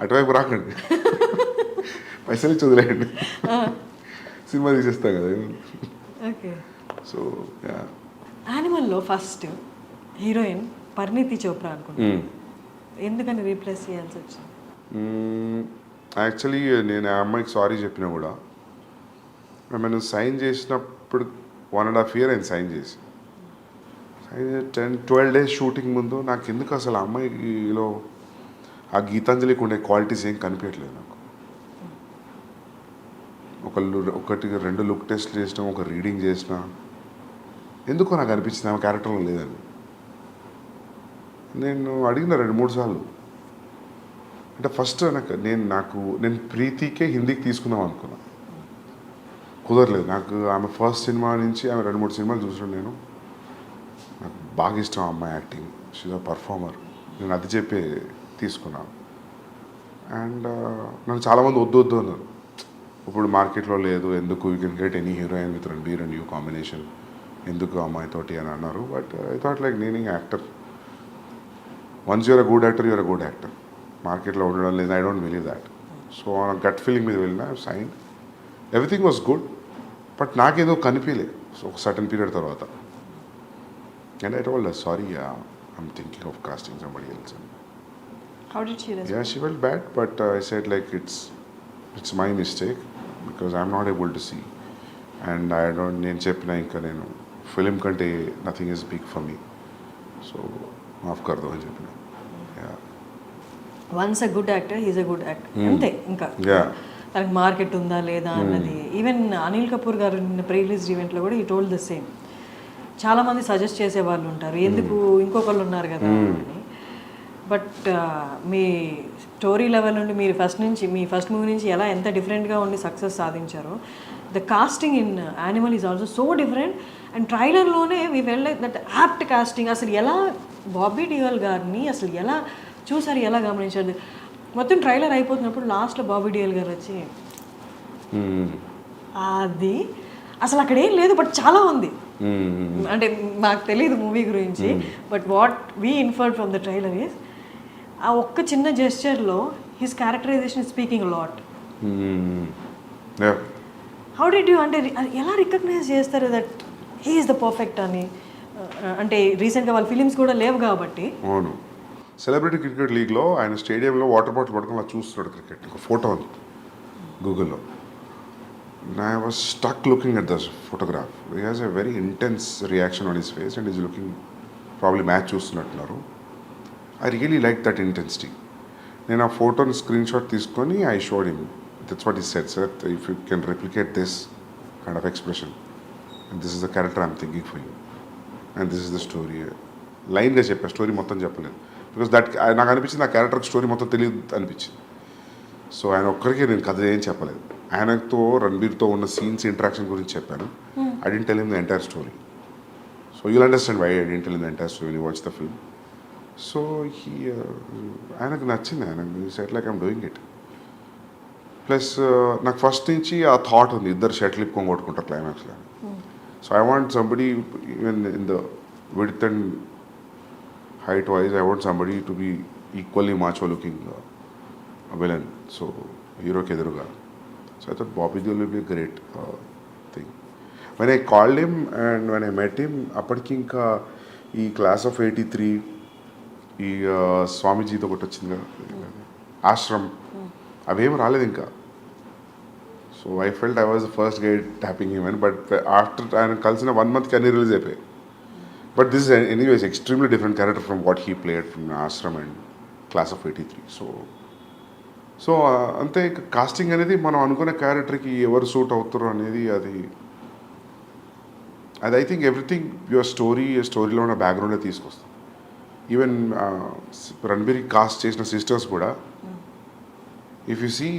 అటువైపు రాకండి, పైసలు ఇచ్చి వదిలేయండి, సినిమా తీసేస్తాం కదా. ఓకే. సో యానిమల్లో ఫస్ట్ హీరోయిన్ పరిణీతి చోప్రా అనుకుంటా, ఎందుకని రీప్లేస్ చేయాల్సి వచ్చింది? యాక్చువల్లీ నేను ఆ అమ్మాయికి సారీ చెప్పినా కూడా నేను సైన్ చేసినప్పుడు 1.5 year అయింది సైన్ చేసి. 10-12 days షూటింగ్ ముందు నాకు ఎందుకు అసలు ఆ అమ్మాయిలో ఆ గీతాంజలికి ఉండే క్వాలిటీస్ ఏం కనిపించట్లేదు నాకు. ఒకటి 2 లుక్ టెస్ట్ చేసినా, ఒక రీడింగ్ చేసిన, ఎందుకో నాకు అనిపించింది ఆమె క్యారెక్టర్లో లేదని. నేను అడిగిన 2-3 సార్లు. అంటే ఫస్ట్ నేను ప్రీతికే హిందీకి తీసుకుందాం అనుకున్నా, కుదరలేదు. నాకు ఆమె ఫస్ట్ సినిమా నుంచి ఆమె 2-3 సినిమాలు చూసాను నేను. నాకు బాగా ఇష్టం ఆ అమ్మాయి యాక్టింగ్, షీజ్ అ పర్ఫార్మర్. నేను అది చెప్పి తీసుకున్నాను. అండ్ నన్ను చాలామంది వద్దు అన్నారు. ఇప్పుడు మార్కెట్లో లేదు, ఎందుకు, you can get any heroine with Ranbir and you combination, ఎందుకు అమ్మాయితోటి అని అన్నారు. బట్ ఐ థాట్ లైక్ నేను actor, once you're a good actor you're a good actor. మార్కెట్లో ఉండడం లేదు, I don't believe that. So gut feeling మీద వెళ్ళిన, sign, everything was good. But నాకేదో కనిపించలేదు ఒక సర్టన్ పీరియడ్ తర్వాత. And I told sorry, I'm thinking of casting somebody else. How did she respond? Yeah, she felt bad, but I said like it's my mistake because I'm not able to see, and I don't. నేను చెప్పిన ఇంకా నేను film కంటే nothing is big for me, so మాఫ్ కర్దో అని చెప్పిన. Once a good actor he's a good actor, అంతే. ఇంకా తనకి మార్కెట్ ఉందా లేదా అన్నది. ఈవెన్ అనిల్ కపూర్ గారు నిన్న ప్రీ రిలీజ్ ఈవెంట్లో కూడా ఈ టోల్డ్ ద సేమ్. చాలామంది సజెస్ట్ చేసే వాళ్ళు ఉంటారు, ఎందుకు ఇంకొకళ్ళు ఉన్నారు కదా అని. బట్ మీ స్టోరీ లెవెల్ నుండి మీరు మీ ఫస్ట్ మూవీ నుంచి ఎంత డిఫరెంట్గా ఉండి సక్సెస్ సాధించారో, the casting in Animal is also so different. And ట్రైలర్లోనే we felt like that apt casting. అసలు ఎలా బాబీ డియోల్ గారిని అసలు ఎలా చూసారు, ఎలా గమనించారు? మొత్తం ట్రైలర్ అయిపోతున్నప్పుడు లాస్ట్లో బాబీ డియోల్ గారు వచ్చి అది అసలు అక్కడ ఏం లేదు, బట్ చాలా ఉంది. అంటే మాకు తెలియదు మూవీ గురించి, but what we inferred from the trailer is ఆ ఒక్క చిన్న జెస్చర్లో his characterisation speaking lot. How did you, అంటే ఎలా రికగ్నైజ్ చేస్తారు that he is the perfect అని? అంటే రీసెంట్గా వాళ్ళ ఫిలిమ్స్ కూడా లేవు కాబట్టి. అవును, సెలబ్రిటీ క్రికెట్ లీగ్లో ఆయన స్టేడియంలో వాటర్ బాటిల్ పట్టుకొని అలా చూస్తున్నాడు క్రికెట్. ఒక ఫోటో ఉంది గూగుల్లో. I was stuck looking at this photograph. He has a very intense reaction on his face and he's looking probably match చూస్తున్నట్టున్నారు. I really liked that intensity. నేను ఆ ఫోటోని స్క్రీన్ షాట్ తీసుకొని I showed him. That's what he said, sir. If you can replicate this kind of expression, and this is the character I'm thinking for you, and this is the story. లైన్గా చెప్పా, story మొత్తం చెప్పలేదు. Because నాకు అనిపించింది ఆ క్యారెక్టర్కి story మొత్తం తెలియదు అనిపించింది. సో ఆయన ఒక్కరికి నేను కథ ఏం చెప్పలేదు. ఆయనతో రణబీర్తో ఉన్న సీన్స్ ఇంటరాక్షన్ గురించి చెప్పాను. I didn't tell him the entire story. So you'll understand why I didn't tell him the entire story, you watch the film. So ఆయనకు నచ్చింది, ఆయనకు set like I'm doing it. Plus నాకు first నుంచి ఆ thought ఉంది, ఇద్దరు షర్ట్లు ఇప్పుకొని కొట్టుకుంటారు క్లైమాక్స్లో. So I want somebody even in the width and height wise, I want somebody to be equally macho looking villain. So హీరోకి ఎదురుగా. So I thought Bobby Deol will be a great thing. When I called him and when I met him, అప్పటికి ఇంకా ఈ class of 83, ఈ స్వామీజీతో ఒకటి వచ్చింది కదా ఆశ్రమ్, అవేం రాలేదు ఇంకా. So I felt I was the first guide tapping him అని. బట్ ఆఫ్టర్ ఆయన కలిసిన 1 monthకి అన్ని రిలీజ్ అయిపోయాయి. But this is anyways extremely different character from what he played from Ashram and class of 83. So అంతే. కాస్టింగ్ అనేది మనం అనుకునే క్యారెక్టర్కి ఎవరు సూట్ అవుతారు అనేది అది ఐ థింక్ ఎవ్రీథింగ్ యువర్ స్టోరీలో ఉన్న బ్యాక్గ్రౌండే తీసుకొస్తాం. ఈవెన్ రణబీర్ కాస్ట్ చేసిన సిస్టర్స్ కూడా, if you see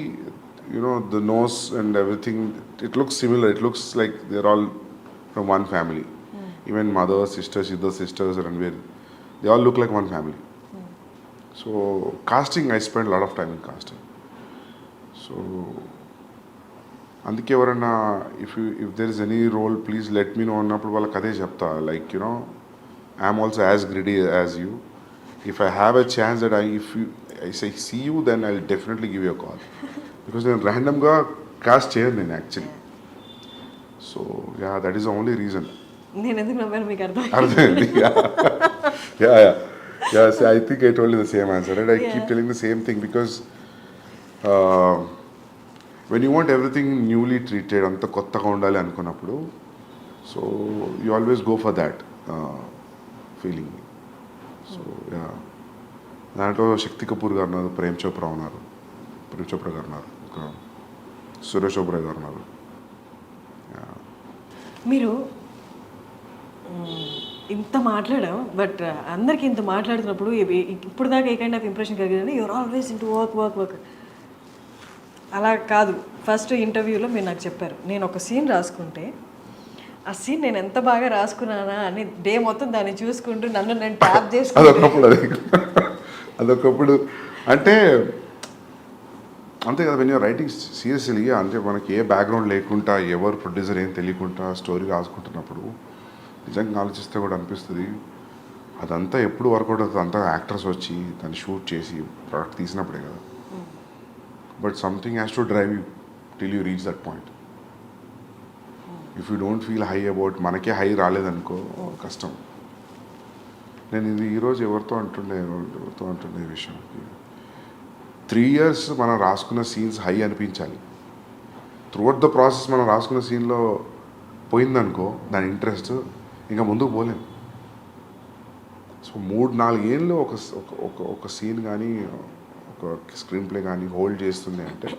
you know the nose and everything, it looks similar. It looks like they are all from one family. Even mother, sisters, ఇద్దరు sisters, Ranbir, they all look like one family. So casting, I spend lot of time in casting. So అందుకే ఎవరన్నా if there is any role please let me know అన్నప్పుడు వాళ్ళకి అదే చెప్తా, like you know I'm also as greedy as you. If I have a chance that I see you then I will definitely give you a call. Because నేను ర్యాండమ్గా cast చేయను నేను actually. So yeah, that is the only reason. నేను ఎందుకు నమ్మాను మీకు అర్థమైంది. Yeah, I think I told you the same answer, right? I keep telling the same thing because when you want everything newly treated అంత కొత్తగా ఉండాలి అనుకున్నప్పుడు so you always go for that feeling. So yeah, దాంట్లో శక్తి కపూర్ గారు ఉన్నారు, ప్రేమ్ చోప్రా ఉన్నారు, ఇంకా సురేష్ ఓబ్రాయ్ గారు ఉన్నారు. మీరు ఇంత మాట్లాడాం, బట్ అందరికి ఇంత మాట్లాడుతున్నప్పుడు ఇప్పుడు దాకా ఏ కైండ్ ఆఫ్ ఇంప్రెషన్ కలిగిందంటే యూఆర్ ఆల్వేస్ ఇంటూ వర్క్. అలా కాదు, ఫస్ట్ ఇంటర్వ్యూలో మీరు నాకు చెప్పారు, నేను ఒక సీన్ రాసుకుంటే ఆ సీన్ నేను ఎంత బాగా రాసుకున్నానా అని డే మొత్తం దాన్ని చూసుకుంటూ నన్ను నేను ట్యాప్ చేసుకుంటూ అదొకప్పుడు అంటే అంతే కదా. వెన్ యూర్ రైటింగ్ సీరియస్లీ, అంటే మనకి ఏ బ్యాక్గ్రౌండ్ లేకుండా ఎవరు ప్రొడ్యూసర్ ఏం తెలియకుండా స్టోరీ రాసుకుంటున్నప్పుడు నిజంగా ఆలోచిస్తే కూడా అనిపిస్తుంది అదంతా ఎప్పుడు వర్కౌట్ అవుతుంది, అంతా యాక్టర్స్ వచ్చి దాన్ని షూట్ చేసి ప్రోడక్ట్ తీసినప్పుడే కదా. But something has to drive you till you reach that point. If you don't feel high about, మనకే హై రాలేదనుకో కష్టం. నేను ఇది ఈరోజు ఎవరితో అంటుండే ఈ విషయం, 3 years మనం రాసుకున్న సీన్స్ హై అనిపించాలి. త్రూఅవుట్ ద ప్రాసెస్ మనం రాసుకున్న సీన్లో పోయిందనుకో దాని ఇంట్రెస్ట్, ఇంకా ముందుకు పోలేం. సో 3-4 ఏళ్ళు ఒక సీన్ కానీ ఒక స్క్రీన్ ప్లే కానీ హోల్డ్ చేస్తుంది అంటే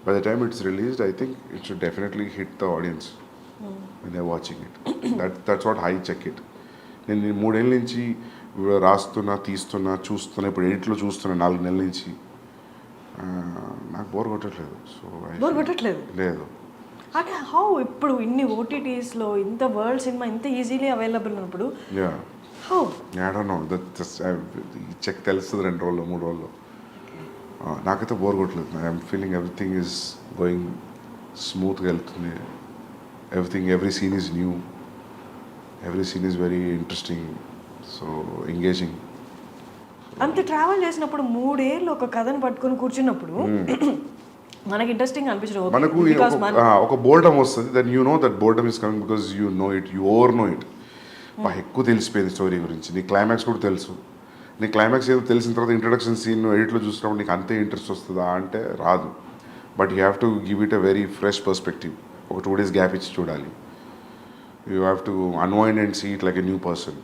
by the time it's released I think it should definitely hit the audience when they watching it. That's what I check it. నేను 3 ఏళ్ళ నుంచి రాస్తున్నా, తీస్తున్నా, చూస్తున్నా, ఇప్పుడు ఎడిట్లో చూస్తున్నా 4 నెలల నుంచి, నాకు బోర్ కొట్టట్లేదు. సో బోర్ కొట్టట్లేదు లేదు. అంటే హౌ ఇప్పుడు ఇన్ని ఓటీటీస్లో ఇంత వరల్డ్ సినిమా ఇంత ఈజీలీ అవైలబుల్ ఉన్నప్పుడు how? I don't know, check తెలుస్తుంది 2 రోజులు 3 రోజుల్లో. నాకైతే బోర్ కొట్టలేదు. I'm feeling everything is going స్మూత్గా వెళ్తుంది. Every scene is new, every scene is very interesting, so engaging. అంత ట్రావెల్ చేసినప్పుడు 3 ఏళ్ళు ఒక కథను పట్టుకొని కూర్చున్నప్పుడు మనకి ఇంట్రెస్టింగ్ అనిపించడం, మనకు ఒక బోర్డమ్ వస్తుంది. Then you know that boredom is coming because you know it, you over know it. ఎక్కువ తెలిసిపోయింది స్టోరీ గురించి, నీ క్లైమాక్స్ కూడా తెలుసు. నీ క్లైమాక్స్ ఏదో తెలిసిన తర్వాత ఇంట్రడక్షన్ సీన్ ఎడిట్లో చూసినప్పుడు నీకు అంతే ఇంట్రెస్ట్ వస్తుందా అంటే రాదు. But you have to give it a very fresh perspective. ఒక 2 days గ్యాప్ ఇచ్చి చూడాలి. You have to unwind and see it like a new person.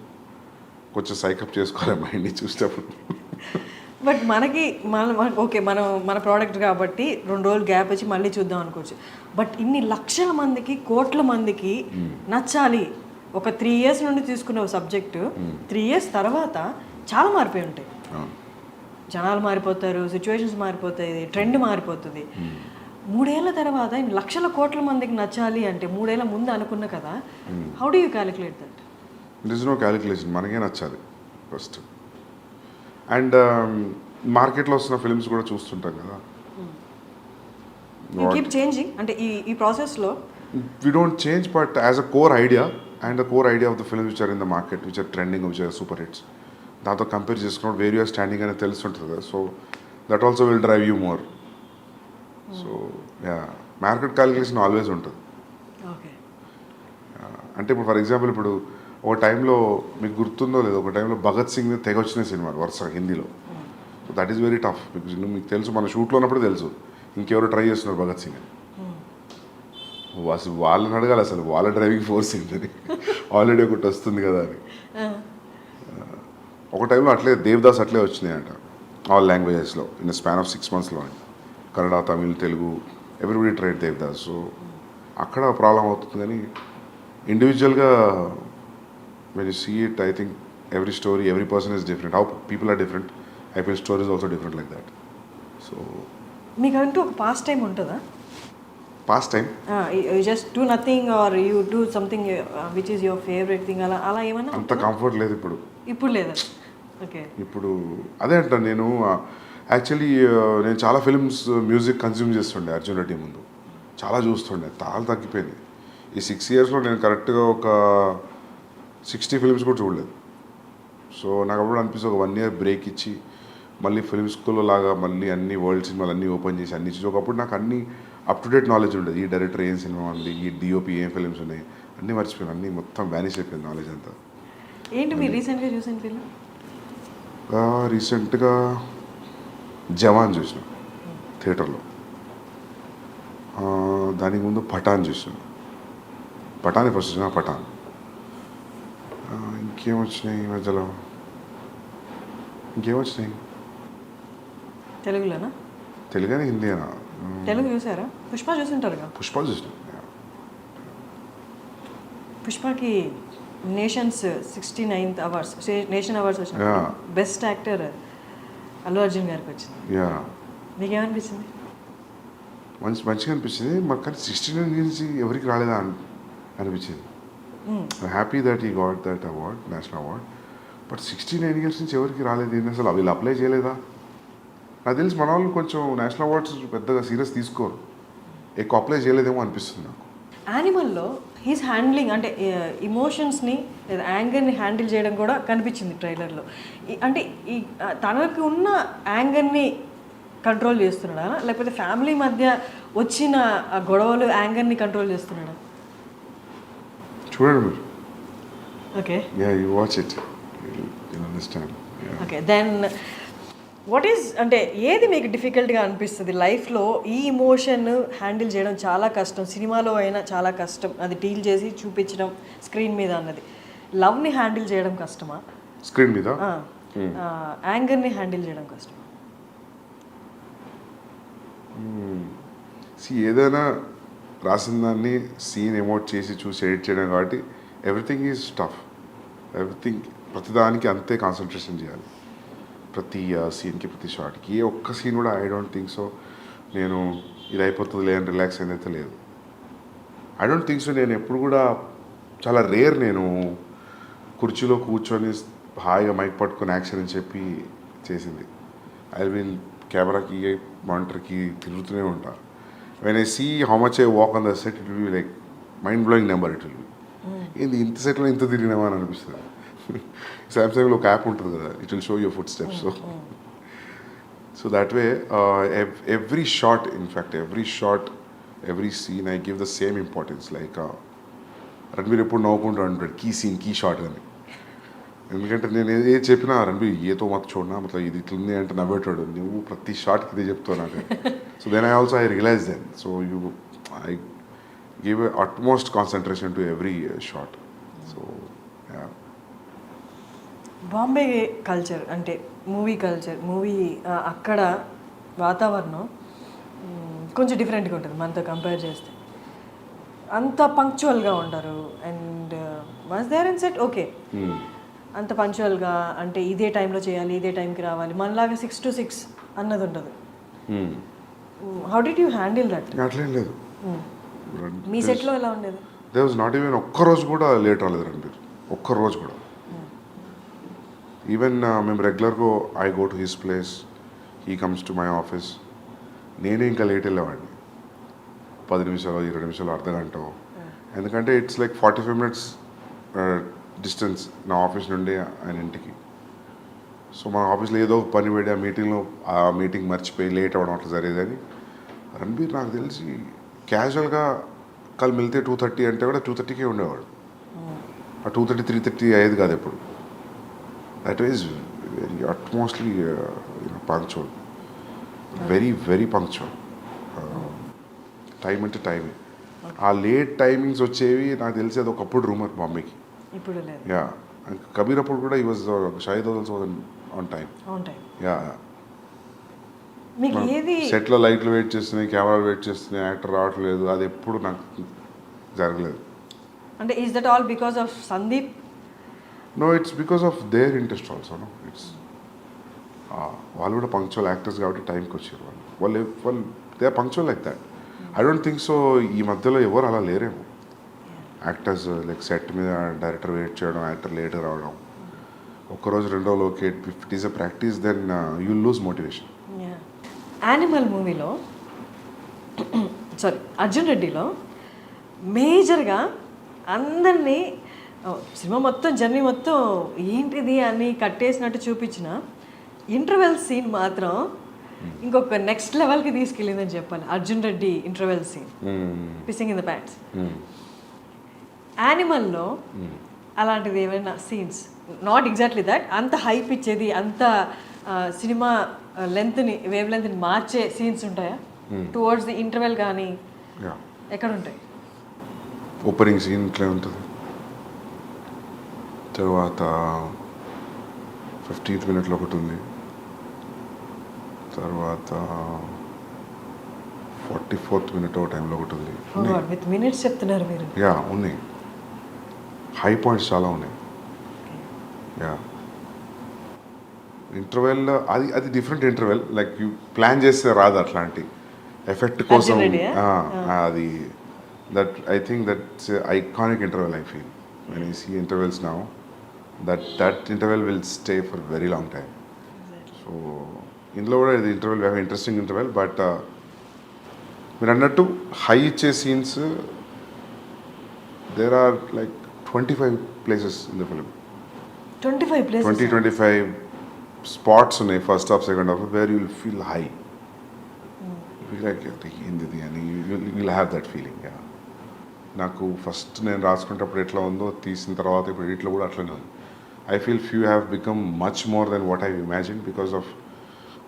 కొంచెం సైకప్ చేసుకోవాలి మైండ్ని చూసేటప్పుడు. బట్ మనకి ఓకే, మన ప్రోడక్ట్ కాబట్టి 2 రోజులు గ్యాప్ వచ్చి మళ్ళీ చూద్దాం అనుకోవచ్చు. బట్ ఇన్ని లక్షల మందికి, కోట్ల మందికి నచ్చాలి. ఒక 3 years నుండి తీసుకున్న సబ్జెక్టు 3 years తర్వాత చాలా మారిపోయి ఉంటాయి. జనాలు మారిపోతారు, సిచ్యువేషన్స్ మారిపోతాయి, ట్రెండ్ మారిపోతుంది. 3 ఏళ్ల తర్వాత ఇన్ని లక్షల కోట్ల మందికి నచ్చాలి అంటే 3 ఏళ్ల ముందు అనుకున్న కదా, how do you calculate that? It is no calculation, మనకే నచ్చాలి ఫస్ట్. అండ్ మార్కెట్లో వస్తున్న ఫిల్మ్స్ కూడా చూస్తుంటాం కదా, కీప్ చేంజింగ్. అంటే ఈ ప్రాసెస్లో we don't change, but as a core idea and the core idea of the films which are in the market, which are trending, which are super hits, దాంతో compare చేసుకున్నప్పుడు where you're standing అనేది తెలుస్తుంటుంది కదా. So that also will drive you more. So yeah, market calculation always ఉంటుంది. అంటే ఇప్పుడు for example ఇప్పుడు ఒక టైంలో మీకు గుర్తుందో లేదో, ఒక టైంలో భగత్ సింగ్ తెగ వచ్చిన సినిమాలు వరుస హిందీలో. So that is very tough because మీకు తెలుసు, మన షూట్లో ఉన్నప్పుడు తెలుసు ఇంకెవరు ట్రై చేస్తున్నారు భగత్ సింగ్ అని. అసలు వాళ్ళని అడగాలి అసలు వాళ్ళ డ్రైవింగ్ ఫోర్స్ ఏంటని, ఆల్రెడీ ఒకటి వస్తుంది కదా అని. ఒక టైంలో అట్లే దేవదాస్ అట్లే వచ్చినాయంట ఆల్ లాంగ్వేజెస్లో in span of 6 months. Kannada, Tamil, Telugu, everybody tried Devdas. So అక్కడ ప్రాబ్లం అవుతుంది. కానీ ఇండివిజువల్గా when you see it, I think every story, every person is different. How people are different, I feel story is also different like that. So మీకంటూ ఒక pastime ఉంటుందా? Pastime just do nothing or you do something which is your favourite thing, అలా ఏమన్నా? అంత comfort లేదు ఇప్పుడు లేదా? Okay, ఇప్పుడు అదే అంటాను నేను. యాక్చువల్లీ నేను చాలా ఫిల్మ్స్ మ్యూజిక్ కన్జ్యూమ్ చేస్తుండే అర్జున్ రెడ్డి ముందు, చాలా చూస్తుండే, చాలా తగ్గిపోయింది. ఈ 6 yearsలో నేను కరెక్ట్గా ఒక 60 films కూడా చూడలేదు. సో నాకు అప్పుడు అనిపిస్తుంది ఒక 1 year బ్రేక్ ఇచ్చి మళ్ళీ ఫిల్మ్ స్కూల్లో లాగా మళ్ళీ అన్ని వరల్డ్ సినిమాలు అన్నీ ఓపెన్ చేసి అన్ని చూసి, ఒకప్పుడు నాకు అన్ని అప్ టు డేట్ నాలెడ్జ్ ఉండేది. ఈ డైరెక్టర్ ఏం సినిమా ఉంది, ఈ డిఓపి ఏం ఫిల్మ్స్ ఉన్నాయి, అన్నీ మర్చిపోయాను. అన్నీ మొత్తం వ్యానిష్ అయిపోయింది నాలెడ్జ్ అంతా. ఏంటి మీరు రీసెంట్గా చూసిన ఫిల్మ్? రీసెంట్గా జవాన్ చూసిన, థియేటర్లో. దానికి ముందు పఠాన్ చూసాను. పఠాన్ ఫస్ట్ చూసిన పఠాన్. ఇంకేమొచ్చినాయి ఈ మధ్యలో? ఇంకేమొచ్చినాయి? తెలుగులోనా? తెలుగునే హిందీనా? తెలుగు చూసారా? పుష్ప చూసింటారుగా? పుష్ప చూసిన. పుష్పకి nations 69th awards, nation awards వచ్చిన బెస్ట్ యాక్టర్ అల్లు అర్జున్ గారికి వచ్చింది. యా, మీకేమనిపించింది? మంచిగా అనిపించింది మాకు. కానీ 69 నుంచి ఎవరికి రాలేదా అనిపించింది. Happy that he got that award, national award. But 69 years నుంచి ఎవరికి రాలేదు ఏంటి అసలు? వీళ్ళు అప్లై చేయలేదా? నాకు తెలిసి మన వాళ్ళు కొంచెం నేషనల్ అవార్డ్స్ పెద్దగా సీరియస్ తీసుకోరు, ఎక్కువ అప్లై చేయలేదేమో అనిపిస్తుంది నాకు. యానిమల్లో హీస్ హ్యాండ్లింగ్ అంటే ఇమోషన్స్ని లేదా యాంగర్ని హ్యాండిల్ చేయడం కూడా కనిపించింది ట్రైలర్లో. అంటే ఈ తనకు ఉన్న యాంగర్ని కంట్రోల్ చేస్తున్నాడా, లేకపోతే ఫ్యామిలీ మధ్య వచ్చిన గొడవలు యాంగర్ని కంట్రోల్ చేస్తున్నాడా? చూడండి మీరు. Okay, you watch it, you understand. Okay, then what is అంటే ఏది మీకు డిఫికల్ట్గా అనిపిస్తుంది లైఫ్లో? ఈ ఇమోషన్ హ్యాండిల్ చేయడం చాలా కష్టం, సినిమాలో అయినా చాలా కష్టం, అది డీల్ చేసి చూపించడం స్క్రీన్ మీద అన్నది. లవ్ని హ్యాండిల్ చేయడం కష్టమా స్క్రీన్ మీద? యాంగర్ని హ్యాండిల్ చేయడం కష్టమా? ఏదైనా రాసిన దాన్ని సీన్ ఎమోట్ చేసి చూసి ఎడిట్ చేయడం కాబట్టి ఎవ్రీథింగ్ ఈజ్ టఫ్. ఎవ్రీథింగ్ ప్రతిదానికి అంతే కాన్సన్ట్రేషన్ చేయాలి, ప్రతి సీన్కి ప్రతి షాట్కి. ఏ ఒక్క సీన్ కూడా ఐ డోంట్ థింక్ సో నేను ఇది అయిపోతుంది లేదని రిలాక్స్ అయిందైతే లేదు. I don't think so. నేను ఎప్పుడు కూడా చాలా రేర్ నేను కుర్చీలో కూర్చొని హాయిగా మైక్ పట్టుకొని యాక్షన్ అని చెప్పి చేసింది. ఐ విల్ కెమెరాకి మానిటర్కి తిరుగుతూనే ఉంటా. When I see how much I walk on the set, it will be like mind blowing number. It will be ఏంది ఇంత సెట్లో ఇంత తిరిగినామా అని అనిపిస్తుంది. సామ్సంగ్లో ఒక యాప్ ఉంటుంది కదా, it will show your footsteps. So that way every shot, in fact every shot, every scene I give the same importance. Like Ranbir ఎప్పుడు నవ్వుకుంటూ అంటాడు కీ సీన్ కీ షాట్ అని. ఎందుకంటే నేను ఏది చెప్పినా రణబీర్ ఏతో మత చూడనా మతలబ్ ఇది ఇట్లుంది అంటే నవ్వేటాడు, నువ్వు ప్రతి షాట్కి ఇదే చెప్తావు నాకు. So then I also I realise then. So I give utmost concentration to every shot. So Bombay culture అంటే మూవీ కల్చర్, మూవీ అక్కడ వాతావరణం కొంచెం డిఫరెంట్గా ఉంటుంది మనతో కంపేర్ చేస్తే. అంత పంక్చువల్గా ఉంటారు. And once they're in set okay, అంత పంక్చువల్గా అంటే ఇదే టైంలో చేయాలి, ఇదే టైంకి రావాలి, మనలాగా 6 to 6 అన్నది ఉండదు. How did you handle that? అట్లేం లేదు. మీ సెట్లో ఎలా ఉండేది? దేర్ వాజ్ నాట్ ఈవెన్ ఒక్కరోజు కూడా లేట్ రాలేదు రణబీర్, ఒక్కరోజు కూడా. ఈవెన్ మేము రెగ్యులర్గా I go to his place, he comes to my office. నేనే ఇంకా లేట్ వెళ్ళేవాడిని, 10 నిమిషాలు 20 నిమిషాలు అర్ధగంట. ఎందుకంటే ఇట్స్ లైక్ 45 minutes డిస్టెన్స్ నా ఆఫీస్ నుండి ఆయన ఇంటికి. సో మా ఆఫీస్లో ఏదో పని పెట్టి ఆ మీటింగ్ మర్చిపోయి లేట్ అవ్వడం అట్లా జరిగేదని. రణబీర్ నాకు తెలిసి క్యాజువల్గా కల్ మిలితే 2:30 అంటే కూడా 2:30కే ఉండేవాడు. ఆ 2:30 3:30 అయ్యేది కాదు ఎప్పుడు. That is very utmostly punctual, very very punctual. Time అంటే టైమే. ఆ లేట్ టైమింగ్స్ వచ్చేవి నాకు తెలిసి అది ఒకప్పుడు రూమర్ బాంబేకి. ఇప్పుడు లేదు. యా, కబీర్ అప్పుడు కూడా ఈ was Shahid also on time. Yeah, మీకు ఏది సెట్లో లైట్లు వెయిట్ చేస్తున్నాయి, కెమెరాలు వెయిట్ చేస్తున్నాయి, యాక్టర్ రావట్లేదు, అది ఎప్పుడు నాకు జరగలేదు. అంటే is that all because of Sandeep? No, it's because of their interest also. No, it's వాళ్ళు కూడా పంక్చువల్ యాక్టర్స్ కాబట్టి టైంకి వచ్చారు. వాళ్ళు they are punctual like that. I don't think so ఈ మధ్యలో ఎవరు అలా లేరేమో. యాక్టర్స్ లైక్ సెట్ మీద డైరెక్టర్ వెయిట్ చేయడం, యాక్టర్ లేట్ రావడం, ఒక్కరోజు 2 రోజులు okay. If it is a practice then you lose motivation. Animal మూవీలో సారీ అర్జున్ రెడ్డిలో మేజర్గా అందరినీ సినిమా మొత్తం జర్నీ మొత్తం ఏంటిది అని కట్టేసినట్టు చూపించిన ఇంటర్వెల్ సీన్ మాత్రం ఇంకొక నెక్స్ట్ లెవెల్కి తీసుకెళ్ళిందని చెప్పాలి. Arjun Reddy interval scene, pissing in the pants. యానిమల్లో అలాంటిది ఏమైనా సీన్స్, నాట్ ఎగ్జాక్ట్లీ దట్, అంత హైప్ ఇచ్చేది, అంత సినిమా లెంత్ని వేవ్ లెంత్ని మార్చే సీన్స్ ఉంటాయా టువర్డ్స్ ది ఇంటర్వెల్ కానీ యా ఎక్కడ ఉంటాయి? ఓపెనింగ్ సీన్ ఇట్లా ఉంటుంది, తర్వాత 15th మినిట్లో ఒకటి ఉంది, తర్వాత 44th మినిట్ ఒక టైంలో ఒకటి ఉంది. విత్ మినిట్స్ చెప్తున్నారు మీరు. యా ఉన్నాయి, హై పాయింట్స్ చాలా ఉన్నాయి. యా ఇంటర్వెల్ అది different interval, like you plan చేస్తే రాదు అట్లాంటి ఎఫెక్ట్ కోసం. Arjun Reddy, అది that I think that's iconic interval. I feel when I see intervals now that interval will stay for very long time. So ఇందులో కూడా ఇది interval interesting interval. But మీరు అన్నట్టు హై ఇచ్చే scenes there are like 25 places in the film. 25 places, 25 spots ఉన్నాయి first half second half where you will feel high, like ఏంది అని will have that feeling. నాకు ఫస్ట్ నేను రాసుకునేటప్పుడు ఎట్లా ఉందో తీసిన తర్వాత ఇప్పుడు ఇట్లా కూడా అట్లనే ఉంది. I feel few have become much more than what I imagine because of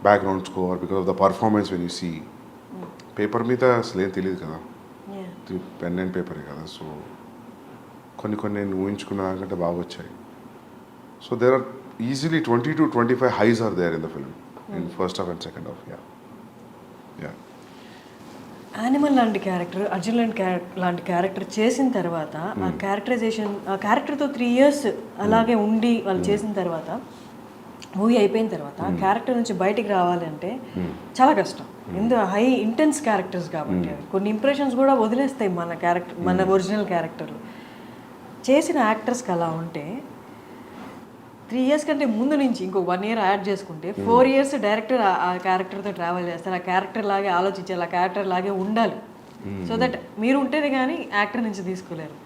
background score, because of the performance. When you see paper మీద అసలు ఏం తెలియదు కదా, పెన్ అండ్ పేపరే కదా. సో కొన్ని నేను ఊహించుకున్న దానికంటే బాగా వచ్చాయి. So there are easily 20 to 25 highs are there in the film in first half and second half. Yeah. Animal లాంటి క్యారెక్టర్, అర్జున్ లాంటి క్యారెక్టర్ చేసిన తర్వాత ఆ క్యారెక్టరైజేషన్, ఆ క్యారెక్టర్తో 3 years అలాగే ఉండి వాళ్ళు చేసిన తర్వాత మూవీ అయిపోయిన తర్వాత ఆ క్యారెక్టర్ నుంచి బయటికి రావాలంటే చాలా కష్టం. ఎందుకు హై ఇంటెన్స్ క్యారెక్టర్స్ కాబట్టి కొన్ని ఇంప్రెషన్స్ కూడా వదిలేస్తాయి మన క్యారెక్టర్, మన ఒరిజినల్ క్యారెక్టర్లు. చేసిన యాక్టర్స్కి అలా ఉంటే 3 years కంటే ముందు నుంచి ఇంకో 1 year యాడ్ చేసుకుంటే 4 years డైరెక్టర్ ఆ క్యారెక్టర్తో ట్రావెల్ చేస్తారు. ఆ క్యారెక్టర్ లాగే ఆలోచించాలి, ఆ క్యారెక్టర్ లాగే ఉండాలి. సో దట్ మీరు ఉంటేనే కానీ యాక్టర్ నుంచి తీసుకోలేరు.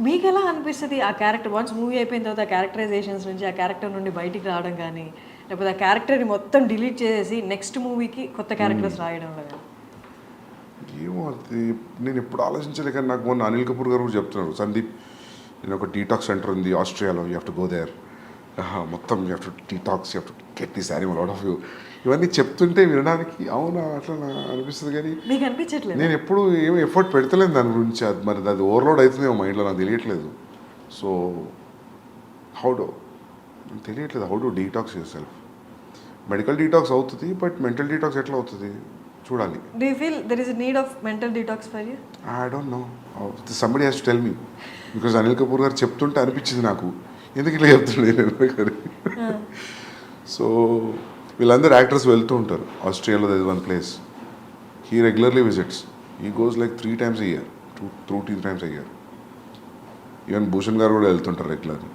మీకు ఎలా అనిపిస్తుంది ఆ క్యారెక్టర్ వన్స్ మూవీ అయిపోయిన తర్వాత ఆ క్యారెక్టరైజేషన్స్ నుంచి ఆ క్యారెక్టర్ నుండి బయటికి రావడం కానీ, లేకపోతే ఆ క్యారెక్టర్ని మొత్తం డిలీట్ చేసేసి నెక్స్ట్ మూవీకి కొత్త క్యారెక్టర్స్ రాయడంలో కానీ? ఏమో నేను ఎప్పుడు ఆలోచించలే, కానీ నాకు మొన్న అనిల్ కపూర్ గారు కూడా చెప్తున్నారు, సందీప్ నేను ఒక డీటాక్స్ సెంటర్ ఉంది ఆస్ట్రేలియాలో, you have to go there, మొత్తం you have to detox, you have to get this animal out of you. ఇవన్నీ చెప్తుంటే వినడానికి అవునా అట్లా అనిపిస్తుంది, కానీ మీకు అనిపించట్లేదు. నేను ఎప్పుడు ఏమి ఎఫర్ట్ పెడతలేను దాని గురించి. అది మరి అది ఓవర్లోడ్ అవుతుందేమో మైండ్లో, నాకు తెలియట్లేదు. సో తెలియట్లేదు how to detox your self. Medical detox అవుతుంది, బట్ మెంటల్ డీటాక్స్ ఎట్లా అవుతుంది చూడాలి. Do you feel there is a need of mental detox for you? I don't know. Somebody has to tell me. Because Anil Kapoor గారు చెప్తుంటే అనిపించింది నాకు, ఎందుకు ఇట్లా చెప్తుండే. సో వీళ్ళందరూ యాక్టర్స్ వెళ్తూ ఉంటారు ఆస్ట్రేలియాలో. That is one place he regularly visits. He goes like 3 times a year, 2 times a year. Even Bhushan గారు కూడా వెళ్తుంటారు రెగ్యులర్లీ.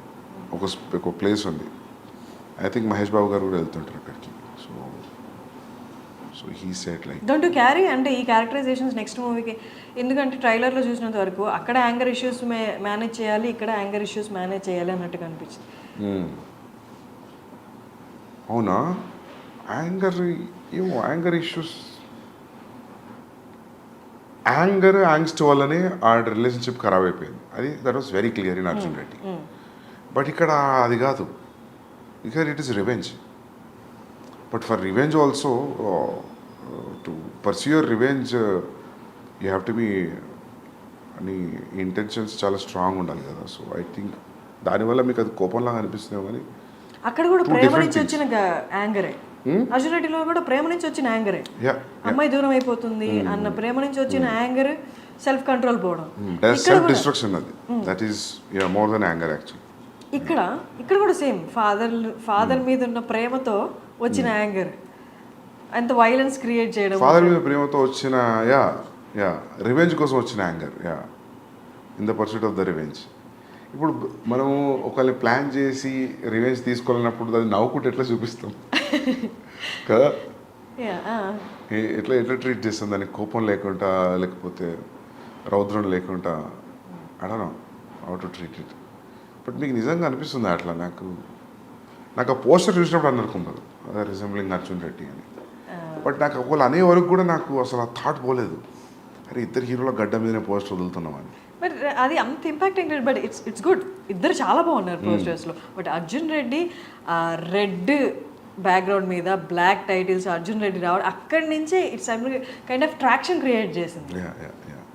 ఒక ప్లేస్ ఉంది, ఐ థింక్ మహేష్ బాబు గారు కూడా వెళ్తుంటారు అక్కడికి. So he said like don't you carry అంటే ఈ క్యారెక్టరైజేషన్స్ నెక్స్ట్ మూవీకి, ఎందుకంటే ట్రైలర్లో చూసినంత వరకు అక్కడ యాంగర్ ఇష్యూస్ మేనేజ్ చేయాలి, ఇక్కడ యాంగర్ ఇష్యూస్ మేనేజ్ చేయాలి అన్నట్టుగా అనిపించింది. అవునా? యాంగర్ ఇష్యూస్, యాంగ్స్ట్ వల్లనే ఆ రిలేషన్షిప్ ఖరాబ్ అయిపోయింది. That was very clear in Arjun Reddy. But ఇక్కడ అది కాదు, ఇక్కడ it is revenge. But for revenge also, to pursue your revenge you have to be, అని ఇంటెన్షన్స్ చాలా స్ట్రాంగ్ ఉండాలి కదా. సో ఐ థింక్ దానివల్ల మీకు అది కోపంలాగా అనిపిస్తుందేమో. కానీ అక్కడ కూడా ప్రేమ నుంచి వచ్చిన యాంగరే, అర్జున్ రెడ్డిలో కూడా ప్రేమ నుంచి వచ్చిన యాంగరే. అమ్మాయి దూరం అయిపోతుంది అన్న ప్రేమ నుంచి వచ్చిన యాంగర్, సెల్ఫ్ కంట్రోల్ పోవడం, సెల్ఫ్ డిస్ట్రక్షన్. అది that is more than anger actually. ఇక్కడ కూడా సేమ్ ఫాదర్ మీద ఉన్న ప్రేమతో వచ్చిన యాంగర్, అంత వైలెన్స్ క్రియేట్ చేయడం, ఫాదర్ మీద ప్రేమతో వచ్చిన రివెంజ్ కోసం వచ్చిన anger, in the pursuit of the revenge. ఇప్పుడు మనము ఒకరిని ప్లాన్ చేసి రివెంజ్ తీసుకోవాలన్నప్పుడు అది నవ్వుకుంటే ఎట్లా చూపిస్తాం కదా, ఎట్లా ట్రీట్ చేస్తాం దానికి, కోపం లేకుండా, లేకపోతే రౌద్రం లేకుండా. I don't know how to treat it. But మీకు నిజంగా అనిపిస్తుంది అట్లా? నాకు ఆ పోస్టర్ చూసినప్పుడు అనుకుంటారు అదే రిజెంబ్లింగ్ అర్జున్ రెడ్డి అని. బట్ నాకు ఒకళ్ళు అనే వరకు కూడా నాకు అసలు ఆ థాట్ పోలేదు, అరే ఇద్దరు హీరోల గడ్డ మీదనే పోస్టర్ వదులుతున్నాం అని. బట్ అది అంత ఇంపాక్టింగ్, బట్ ఇట్స్ గుడ్. ఇద్దరు చాలా బాగున్నారు పోస్టర్స్లో. But Arjun Reddy red background మీద బ్లాక్ టైటిల్స్ అర్జున్ రెడ్డి రావడం అక్కడి నుంచే it's kind of traction create చేసింది.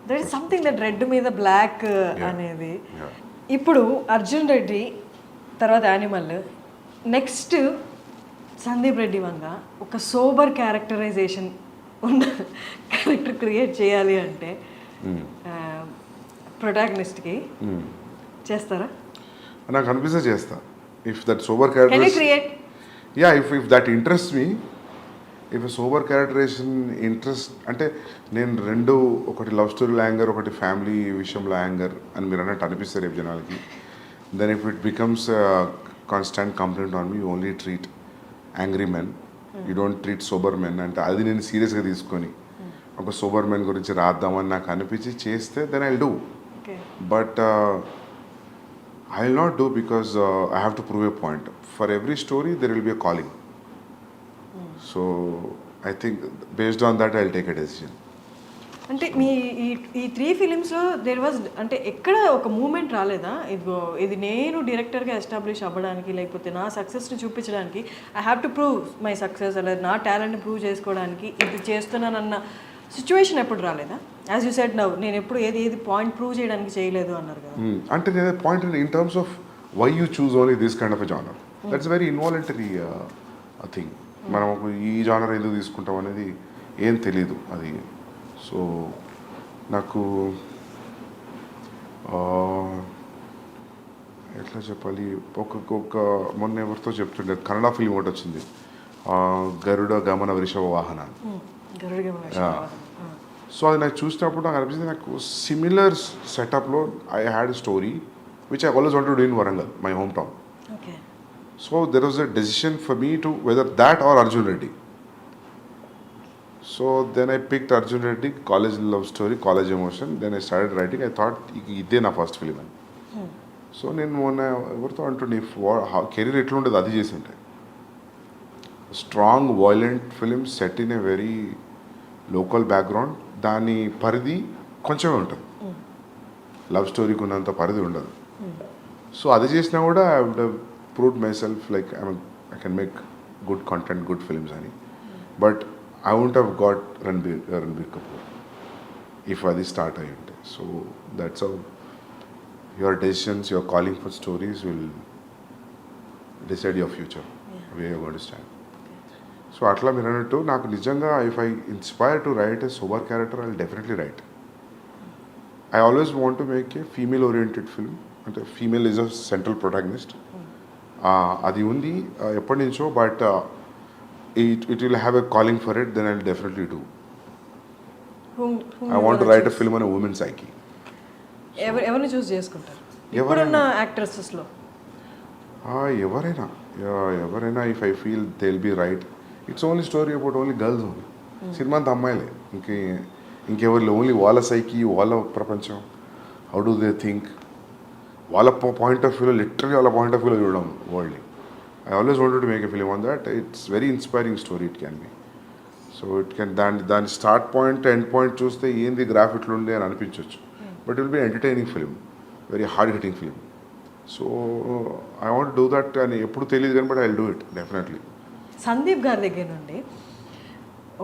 That is something that red మీద బ్లాక్ అనేది. ఇప్పుడు అర్జున్ రెడ్డి తర్వాత యానిమల్, నెక్స్ట్ సందీప్ రెడ్డి వంగ ఒక సోబర్ క్యారెక్టరైజేషన్ ఉన్న క్యారెక్టర్ క్రియేట్ చేయాలి అంటే ప్రొటాగనిస్ట్కి చేస్తారా? నాకు అనిపిస్తే చేస్తా. If that sober character create yeah if that interest me, if sober characterisation interest అంటే నేను రెండు, ఒకటి లవ్ స్టోరీలో యాంగర్, ఒకటి ఫ్యామిలీ విషయంలో యాంగర్ అని మీరు అన్నట్టు అనిపిస్తారు రేపు జనాలకి. Then if it becomes constant complaint on me, you only treat angry men, you don't treat sober men అంటే అది నేను సీరియస్గా తీసుకొని ఒక సోబర్ మెన్ గురించి రాద్దామని నాకు అనిపించి చేస్తే then I will do. But I will not do because I have to prove a point. For every story, there will be a calling. So, I think based on that, I will take a decision. అంటే మీ ఈ 3 ఫిలిమ్స్లో there was అంటే ఎక్కడ ఒక moment రాలేదా, ఇది నేను డైరెక్టర్గా establish అవ్వడానికి లేకపోతే నా సక్సెస్ని చూపించడానికి I have to prove my success అలా నా టాలెంట్ని ప్రూవ్ చేసుకోవడానికి ఇది చేస్తున్నానన్న సిచ్యువేషన్ ఎప్పుడు రాలేదా? యాజ్ యూ సెడ్ నౌ నేను ఎప్పుడు ఏది పాయింట్ ప్రూవ్ చేయడానికి చేయలేదు అన్నారు కదా. అంటే నేను point in terms of why you choose only this kind of a genre, that's very involuntary thing. మనం ఈ జానర్ ఎందుకు తీసుకుంటాం అనేది ఏం తెలీదు అది. సో నాకు ఎట్లా చెప్పాలి, ఒక మొన్న ఎవరితో చెప్తుండే కన్నడ ఫిలిం ఒకటి వచ్చింది, గరుడ గమన వృషభ వాహన. సో అది నాకు చూసినప్పుడు నాకు అనిపించింది, నాకు సిమిలర్ సెటప్లో I had story which I always want to do in Warangal, my home town. So there was a decision for me to whether that or Arjun Reddy. So then I picked Arjun Reddy, college love story, college emotion. Then I started writing. I thought ఇదే నా first film అని. So నేను మొన్న ఎవరితో అంటుండే career ఎట్లుండేది అది చేసి ఉంటే, strong violent film set in a very local background, దాని పరిధి కొంచెమే ఉంటుంది, లవ్ స్టోరీకి ఉన్నంత పరిధి ఉండదు. సో అది చేసినా కూడా I would have proved myself like I can make good content, good films అని. But I won't have got Ranbir Kapoor if అది స్టార్ట్ అయ్యి ఉంటే. So that's how your decisions, your calling for stories will decide your future, way you going to stand. So అట్లా మీరు అన్నట్టు నాకు నిజంగా if I inspire to write a sober character I will definitely write. I always want to make a female oriented film, అంటే female is a central protagonist. అది ఉంది ఎప్పటి నుంచో. But it will have a calling for it, then I will definitely do. I want to write a film on a women psyche. ఎవరిని choose చేసుకుంటారు ఇప్పుడున్న యాక్ట్రెసెస్లో? ఎవరైనా if I feel they will be right. It's only story about only girls only. సినిమా అంతా అమ్మాయిలే, ఇంకెవరు only వాళ్ళ సైకి, వాళ్ళ ప్రపంచం, హౌ డూ దే థింక్, వాళ్ళ పాయింట్ ఆఫ్ వ్యూలో, లిటరలీ వాళ్ళ పాయింట్ ఆఫ్ వ్యూలో చూడడం వరల్డ్ని. I always wanted to make a film on that. It's very inspiring story it can be. So it can దాని స్టార్ట్ పాయింట్ ఎండ్ పాయింట్ చూస్తే ఏంది graph ఇట్లుండే అని అనిపించవచ్చు. But it will be entertaining film, very hard hitting film. So I want do that అని ఎప్పుడు తెలియదు కానీ, but I will do it definitely. Sandeep గారి దగ్గర నుండి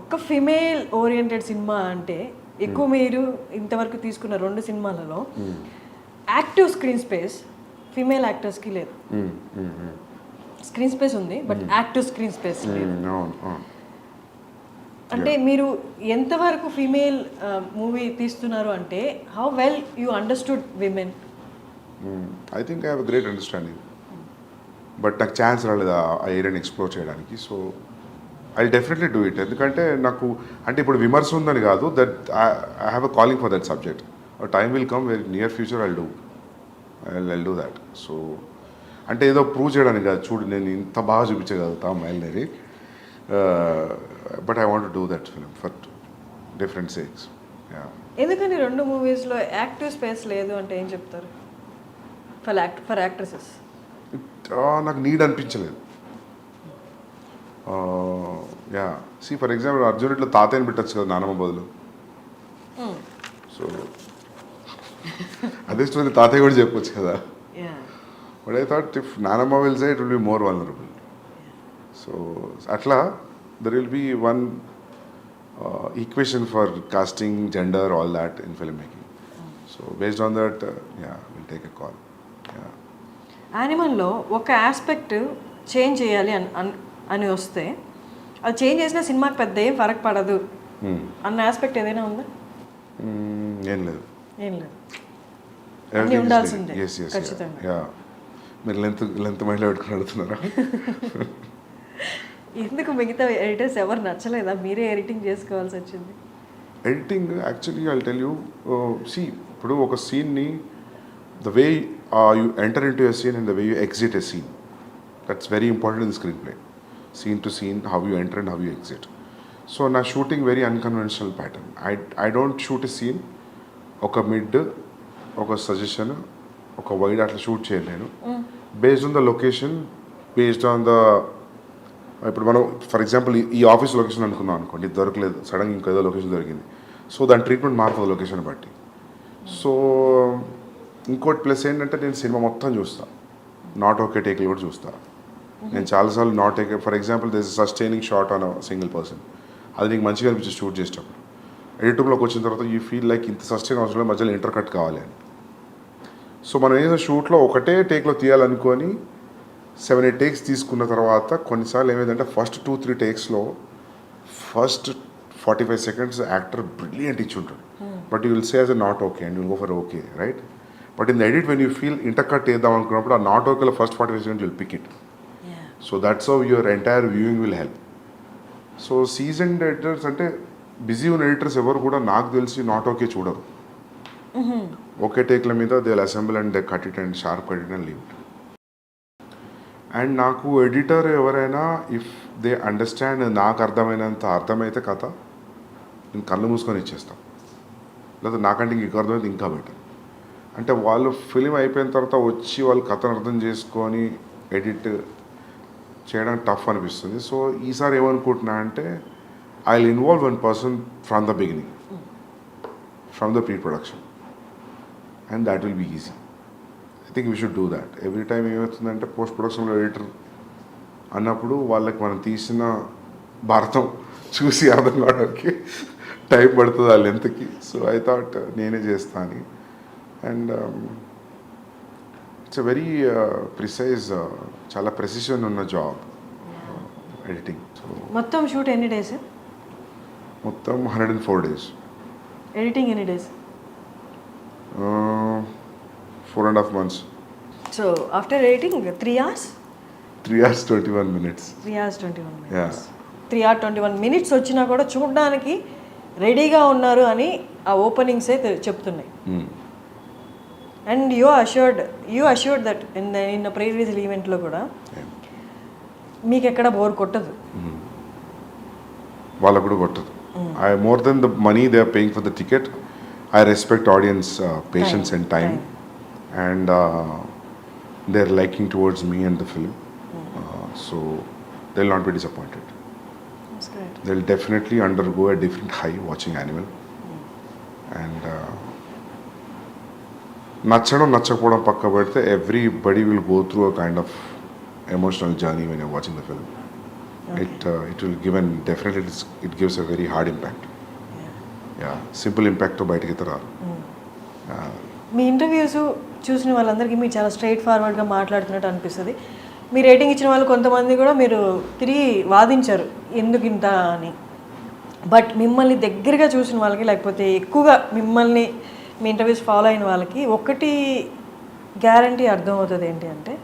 ఒక ఫిమేల్ ఓరియంటెడ్ సినిమా అంటే ఎక్కువ మీరు ఇంతవరకు తీసుకున్న 2 సినిమాలలో యాక్టివ్ స్క్రీన్ స్పేస్ ఫిమేల్ యాక్టర్స్కి లేదు. స్క్రీన్ స్పేస్ ఉంది బట్ యాక్టివ్ స్క్రీన్ స్పేస్ లేదు. అంటే మీరు ఎంతవరకు ఫీమేల్ మూవీ తీస్తున్నారు అంటే how well you understood women? I think I have a great understanding. But నాకు ఛాన్స్ రాలేదు ఆ ఏరియాని ఎక్స్ప్లోర్ చేయడానికి. So I definitely do it. ఎందుకంటే నాకు అంటే ఇప్పుడు విమర్శ ఉందని కాదు, that I have a calling for that subject. Time will come very near future I do that. So అంటే ఏదో ప్రూవ్ చేయడానికి కాదు, చూడు నేను ఇంత బాగా చూపించగలుగుతా మైల్నరీ. But I want do that film for different sakes. ఎందుకని 2 మూవీస్లో యాక్టివ్ స్పేస్ లేదు అంటే ఏం చెప్తారు ఫర్ యాక్ట్రెసెస్? నాకు నీడ్ అనిపించలేదు. Yeah see for example Arjun రెడ్డిలో తాతయ్యని పెట్టచ్చు కదా నానమ్మ బదులు. సో అదే స్టోరీ తాతయ్య కూడా చెప్పొచ్చు కదా. బట్ ఐ థాట్ ఇఫ్ నానమ్మ will say it will be more vulnerable. So so అట్లా there will be one equation for casting, gender, all that in filmmaking. So based on that, we'll take a call. Yeah. యానిమల్లో ఒక aspect change చేయాలి అని వస్తే అది change చేసిన సినిమాకి పెద్ద ఏం ఫరక్ పడదు అన్న ఆస్పెక్ట్ ఏదైనా ఉందా? ఏం లేదు. ఏం లేదు, అన్నీ ఉండాల్సిందే ఖచ్చితంగా. యా, మీరు లెంత్ మైండ్లో పెట్టుకుని అడుగుతున్నారా? ఎందుకు మిగతా ఎడిటర్స్ ఎవరు నచ్చలేదా? మీరే ఎడిటింగ్ చేసుకోవాల్సి వచ్చింది. Editing actually I'll tell you, see ఇప్పుడు ఒక సీన్ని the way you enter in to a scene and the way you exit a scene, that's very important in screenplay. Scene to scene, how you enter and how you exit. So నా shooting very unconventional pattern. I don't shoot a scene ఒక mid, ఒక suggestion, ఒక wide అట్లా shoot చేయలేను. Based on the location, based on the, ఇప్పుడు మనం for example ఈ office location అనుకున్నాం అనుకోండి, దొరకలేదు, సడన్గా ఇంకేదో లొకేషన్ దొరికింది. సో దాని ట్రీట్మెంట్ మారుతుంది లొకేషన్ బట్టి. సో ఇంకోటి ప్లస్ ఏంటంటే నేను సినిమా మొత్తం చూస్తాను, నాట్ ఓకే టేక్లు కూడా చూస్తాను. నేను చాలాసార్లు not take, for example this sustaining shot on single person, అది నీకు మంచిగా అనిపించి షూట్ చేసేటప్పుడు ఎడిటింగ్లోకి వచ్చిన తర్వాత యూ ఫీల్ లైక్ ఇంత సస్టైన్ అవసరం, మధ్యలో ఇంటర్ కట్ కావాలి అని. సో మనం ఏదైనా షూట్లో ఒకటే టేక్లో తీయాలనుకొని 7-8 టేక్స్ తీసుకున్న తర్వాత కొన్నిసార్లు ఏమైందంటే ఫస్ట్ 2-3 టేక్స్లో ఫస్ట్ 45 సెకండ్స్ యాక్టర్ బ్రిలియంట్ ఇచ్చి ఉంటాడు, but you will say as a not okay and will go for okay, right? But in the edit when you feel intercut వేద్దాం అనుకున్నప్పుడు ఆ నాట్ ఓకేలో first 45 seconds will pick it. So that's how your entire viewing will help. So seasoned editors అంటే busy ఉన్న editors ఎవరు కూడా నాకు తెలిసి నాట్ ఓకే చూడరు. ఒకే టేక్ల మీద they will assemble and they cut it and sharp cut it and leave it. And నాకు editor ఎవరైనా ఇఫ్ దే అండర్స్టాండ్, నాకు అర్థమైతే కథ నేను కళ్ళు మూసుకొని ఇచ్చేస్తాను, లేదా నాకంటే ఇంక అర్థమైతే ఇంకా బెటర్. అంటే వాళ్ళు ఫిలిం అయిపోయిన తర్వాత వచ్చి వాళ్ళు కథను అర్థం చేసుకొని ఎడిట్ చేయడానికి టఫ్ అనిపిస్తుంది. సో ఈసారి ఏమనుకుంటున్నా అంటే I will involve one person from the beginning, from the pre production, and that will be easy. I think we should do that. Every time ఏమవుతుందంటే పోస్ట్ ప్రొడక్షన్లో ఎడిటర్ అన్నప్పుడు వాళ్ళకి మనం తీసిన భారతం చూసి అర్థం కావడానికి టైం పడుతుంది ఆ లెంత్కి. సో ఐ థాట్ నేనే చేస్తా అని. And it's a very precise, చాలా ప్రెసిషన్ ఉన్న జాబ్ ఎడిటింగ్. సో మొత్తం షూట్ ఎన్ని డేస్? మొత్తం 104 days. ఎడిటింగ్ ఎన్ని days? 4.5 months. So after editing 3 hours? 3 hours 21 minutes. 3 hours 21 minutes. Yeah. 3 hours 21 minutes వచ్చినా కూడా చూడడానికి రెడీగా ఉన్నారు అని ఆ ఓపెనింగ్సే చెప్తున్నాయి. And you assured that in pre release ఈవెంట్లో కూడా మీకు ఎక్కడ బోర్ కొట్టదు. వాళ్ళకు కూడా కొట్టదు. I more than the money they are paying for the ticket, I respect audience patience and time. And their liking towards me and the film. So they'll not be disappointed. That's great. They'll definitely undergo a different high watching Animal. And నచ్చడం నచ్చకపోవడం పక్క పెడితే everybody will go through a kind of emotional journey when you're watching the film. Okay. It will give, and definitely it gives a very hard impact. Simple ఇంపాక్ట్తో బయటకి రారు. మీ interviews చూసిన వాళ్ళందరికీ మీరు చాలా స్ట్రైట్ ఫార్వర్డ్గా మాట్లాడుతున్నట్టు అనిపిస్తుంది. మీ రేటింగ్ ఇచ్చిన వాళ్ళు కొంతమంది కూడా మీరు తిరిగి వాదించారు ఎందుకు ఇంత అని. బట్ మిమ్మల్ని దగ్గరగా చూసిన వాళ్ళకి, లేకపోతే ఎక్కువగా మిమ్మల్ని మీ ఇంటర్వ్యూస్ ఫాలో అయిన వాళ్ళకి ఒకటి గ్యారంటీ అర్థమవుతుంది ఏంటి అంటే,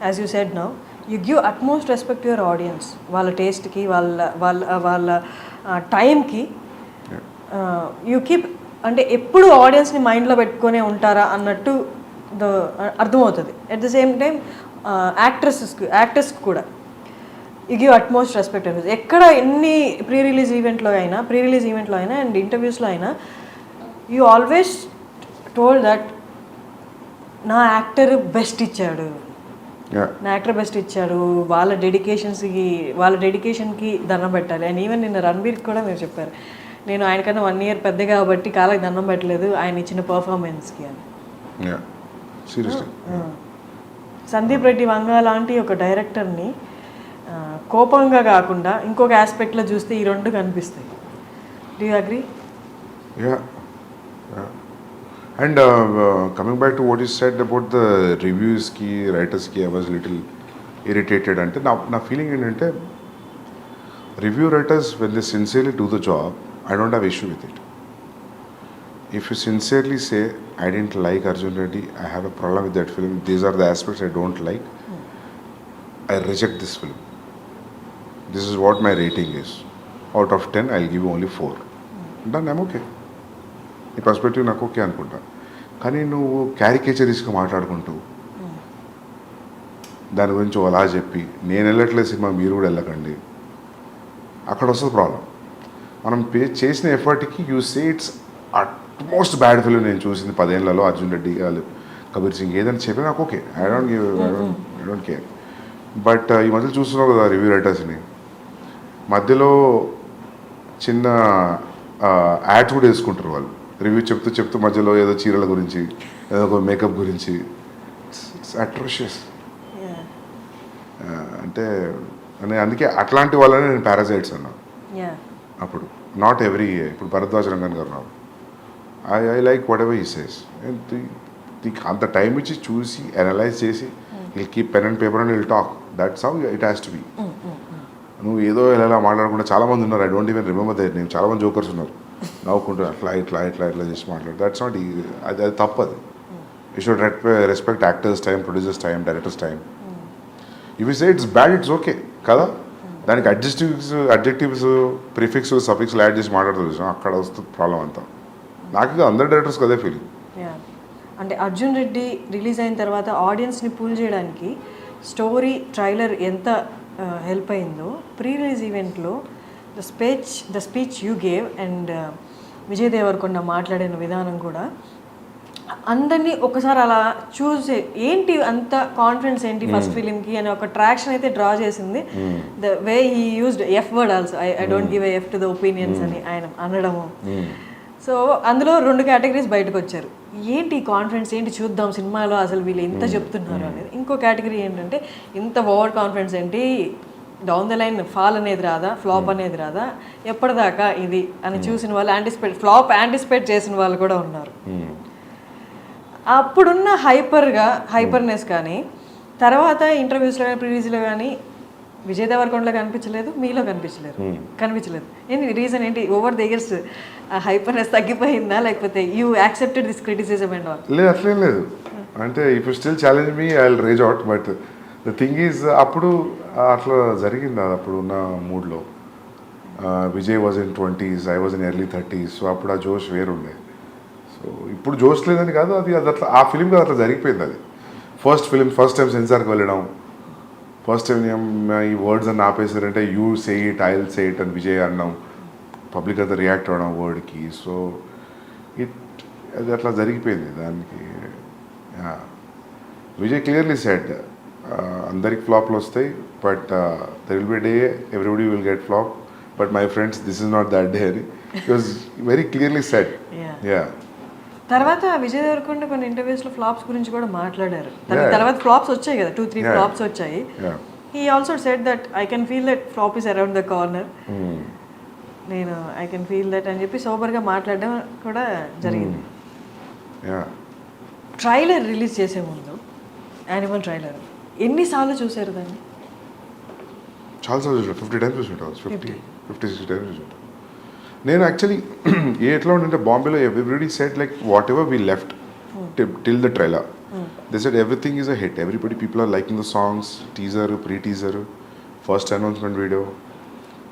as you said now, you give utmost respect your audience. వాళ్ళ టేస్ట్కి, వాళ్ళ టైంకి యూ కీప్, అంటే ఎప్పుడు ఆడియన్స్ని మైండ్లో ఉంటారా అన్నట్టు అర్థమవుతుంది. అట్ ద సేమ్ టైం యాక్టర్స్కి కూడా యూ గివ్ అట్మోస్ట్ రెస్పెక్ట్ అనేది. ఎక్కడ ఎన్ని ప్రీ రిలీజ్ ఈవెంట్లో అయినా అండ్ ఇంటర్వ్యూస్లో అయినా యూ ఆల్వేస్ టోల్డ్ దట్ నా యాక్టర్ బెస్ట్ ఇచ్చాడు, వాళ్ళ డెడికేషన్కి దండం పెట్టాలి. అండ్ ఈవెన్ నిన్న రణబీర్కి కూడా మీరు చెప్పారు, నేను ఆయనకన్నా 1 year పెద్ద కాబట్టి కాళ్ళకి దండం పెట్టలేదు ఆయన ఇచ్చిన పర్ఫార్మెన్స్కి అని. సందీప్ రెడ్డి వంగ లాంటి ఒక డైరెక్టర్ని కోపంగా కాకుండా ఇంకొక ఆస్పెక్ట్లో చూస్తే ఈ రెండు కనిపిస్తాయి. Do you agree? Yeah. Yeah. And coming back to what you said about the reviews ki, writers ki, I was little irritated. అంటే నా ఫీలింగ్ ఏంటంటే review writers when they sincerely do the job, I don't have issue with it. If you sincerely say, I didn't like Arjun Reddy, I have a problem with that film, these are the aspects I don't like, I reject this film. This is what my rating is. Out of 10, I'll give you only 4. Done, I'm okay. ఈ perspective నాకు okay అనుకుంటా. కానీ నువ్వు క్యారికేచరిస్గా మాట్లాడుకుంటూ దాని గురించి అలా చెప్పి నేను వెళ్ళట్లేదు సినిమా మీరు కూడా వెళ్ళకండి, అక్కడ వస్తుంది ప్రాబ్లం. మనం చేసిన ఎఫర్ట్కి you say it's most bad film నేను చూసింది 10 ఏళ్లలో అర్జున్ రెడ్డి వాళ్ళు కబీర్ సింగ్ ఏదైనా చెప్పి నాకు okay, I don't care. But ఈ మధ్య చూస్తున్నావు కదా రివ్యూ రైటర్స్ని, మధ్యలో చిన్న యాడ్స్ కూడా వేసుకుంటారు వాళ్ళు, రివ్యూ చెప్తూ మధ్యలో ఏదో చీరల గురించి ఏదో ఒక మేకప్ గురించి. It's atrocious. అంటే అందుకే అట్లాంటి వాళ్ళని నేను పారాసైట్స్ అన్నా అప్పుడు. నాట్ ఎవ్రీ, ఇప్పుడు భరద్వాజ్ రంగన్ గారు రావు, I like whatever he says. అంత టైం ఇచ్చి చూసి అనలైజ్ చేసి will keep pen and paper and will talk. That's how it has to be. నువ్వు ఏదో ఎలా మాట్లాడకుండా చాలామంది ఉన్నారు, I don't even remember that name, చాలామంది జోకర్స్ ఉన్నారు నవ్వుకుంటూ అట్లా చేసి మాట్లాడు. దట్స్ నాట్, అది తప్పదు. You should respect actors time, producers time, directors time. If you say it's bad, it's okay కదా. దానికి అడ్జెక్టివ్స్ ప్రిఫిక్స్ సఫిక్స్ యాడ్ చేసి మాట్లాడుతూ అక్కడ వస్తుంది ప్రాబ్లం అంతా. నాకు అందరు డైరెక్టర్స్కి అదే ఫీలింగ్. అంటే అర్జున్ రెడ్డి రిలీజ్ అయిన తర్వాత ఆడియన్స్ని పూల్ చేయడానికి స్టోరీ ట్రైలర్ ఎంత హెల్ప్ అయిందో, ప్రీ రిలీజ్ ఈవెంట్లో the speech you gave and Vijay Deverakonda మాట్లాడిన విధానం కూడా అందరినీ ఒకసారి అలా చూసే ఏంటి అంత కాన్ఫిడెన్స్ ఏంటి ఫస్ట్ ఫిలింకి అనే ఒక ట్రాక్షన్ అయితే డ్రా చేసింది. The way he used F word also, I don't give F to the opinions అని ఆయన అనడము. సో అందులో 2 కేటగిరీస్ బయటకు వచ్చారు. ఏంటి కాన్ఫిడెన్స్, ఏంటి చూద్దాం సినిమాలో అసలు వీళ్ళు ఎంత చెప్తున్నారు అనేది. ఇంకో కేటగిరీ ఏంటంటే ఇంత ఓవర్ కాన్ఫిడెన్స్ ఏంటి, డౌన్ ద లైన్ ఫాల్ అనేది రాదా, ఫ్లాప్ అనేది రాదా, ఎప్పటిదాకా ఇది అని చూసిన వాళ్ళు ఫ్లాప్ యాంటిసిపేట్ చేసిన వాళ్ళు కూడా ఉన్నారు. అప్పుడున్న హైపర్నెస్ కానీ తర్వాత ఇంటర్వ్యూస్లో కానీ ప్రీవియస్లో కానీ విజయ్ దేవరకొండలో కనిపించలేదు, మీలో కనిపించలేదు. ఏంటి రీజన్ ఏంటి? ఓవర్ ద ఇయర్స్ హైపర్నెస్ తగ్గిపోయిందా, లేకపోతే you accepted this criticism and all? లేదు, అట్లేం లేదు. అంటే if you still challenge me I will rage out. But the thing is అప్పుడు అట్లా జరిగింది. అది అప్పుడు ఉన్న మూడ్లో Vijay was in 20s, I was in early 30s. So అప్పుడు ఆ జోష్ వేరుండే. సో ఇప్పుడు జోష్ లేదని కాదు, అది అట్లా ఆ ఫిలిం కదా అట్లా జరిగిపోయింది. అది ఫస్ట్ టైం సెన్సార్కి వెళ్ళడం, ఫస్ట్ టైం ఈ వర్డ్స్ అని ఆపేసారంటే you say it, I will say it అని విజయ్ అన్నాం, పబ్లిక్ అంతా రియాక్ట్ అవ్వడం వర్డ్కి. సో అది అట్లా జరిగిపోయింది దానికి. విజయ్ క్లియర్లీ సెడ్ అందరికి ఫ్లాప్లు వస్తాయి, but there will be day everybody will get flop, but my friends this is not that day అని it was very clearly said. తర్వాత విజయ్ దేవరకొండ కొన్ని ఇంటర్వ్యూస్లో ఫ్లాప్స్ గురించి కూడా మాట్లాడారు. తర్వాత ఫ్లాప్స్ వచ్చాయి కదా, 2-3 ఫ్లాప్స్ వచ్చాయి. He also said that I can feel that flop is around the corner, నేను ఐ కెన్ ఫీల్ దట్ అని చెప్పి సోబర్గా మాట్లాడడం కూడా జరిగింది. ట్రైలర్ రిలీజ్ చేసే ముందు యానిమల్ ట్రైలర్ ఎన్నిసార్లు చూసారు దాన్ని? చాలాసార్లు చూసాను, 50 times చూసుంటాను, 50-60 times చూసుంటాను. నేను యాక్చువల్లీ ఎట్లా ఉండంటే బాంబేలో everybody set like whatever we left till the trailer, they set everything is a hit, people are liking the songs, teaser, pre teaser, first announcement video.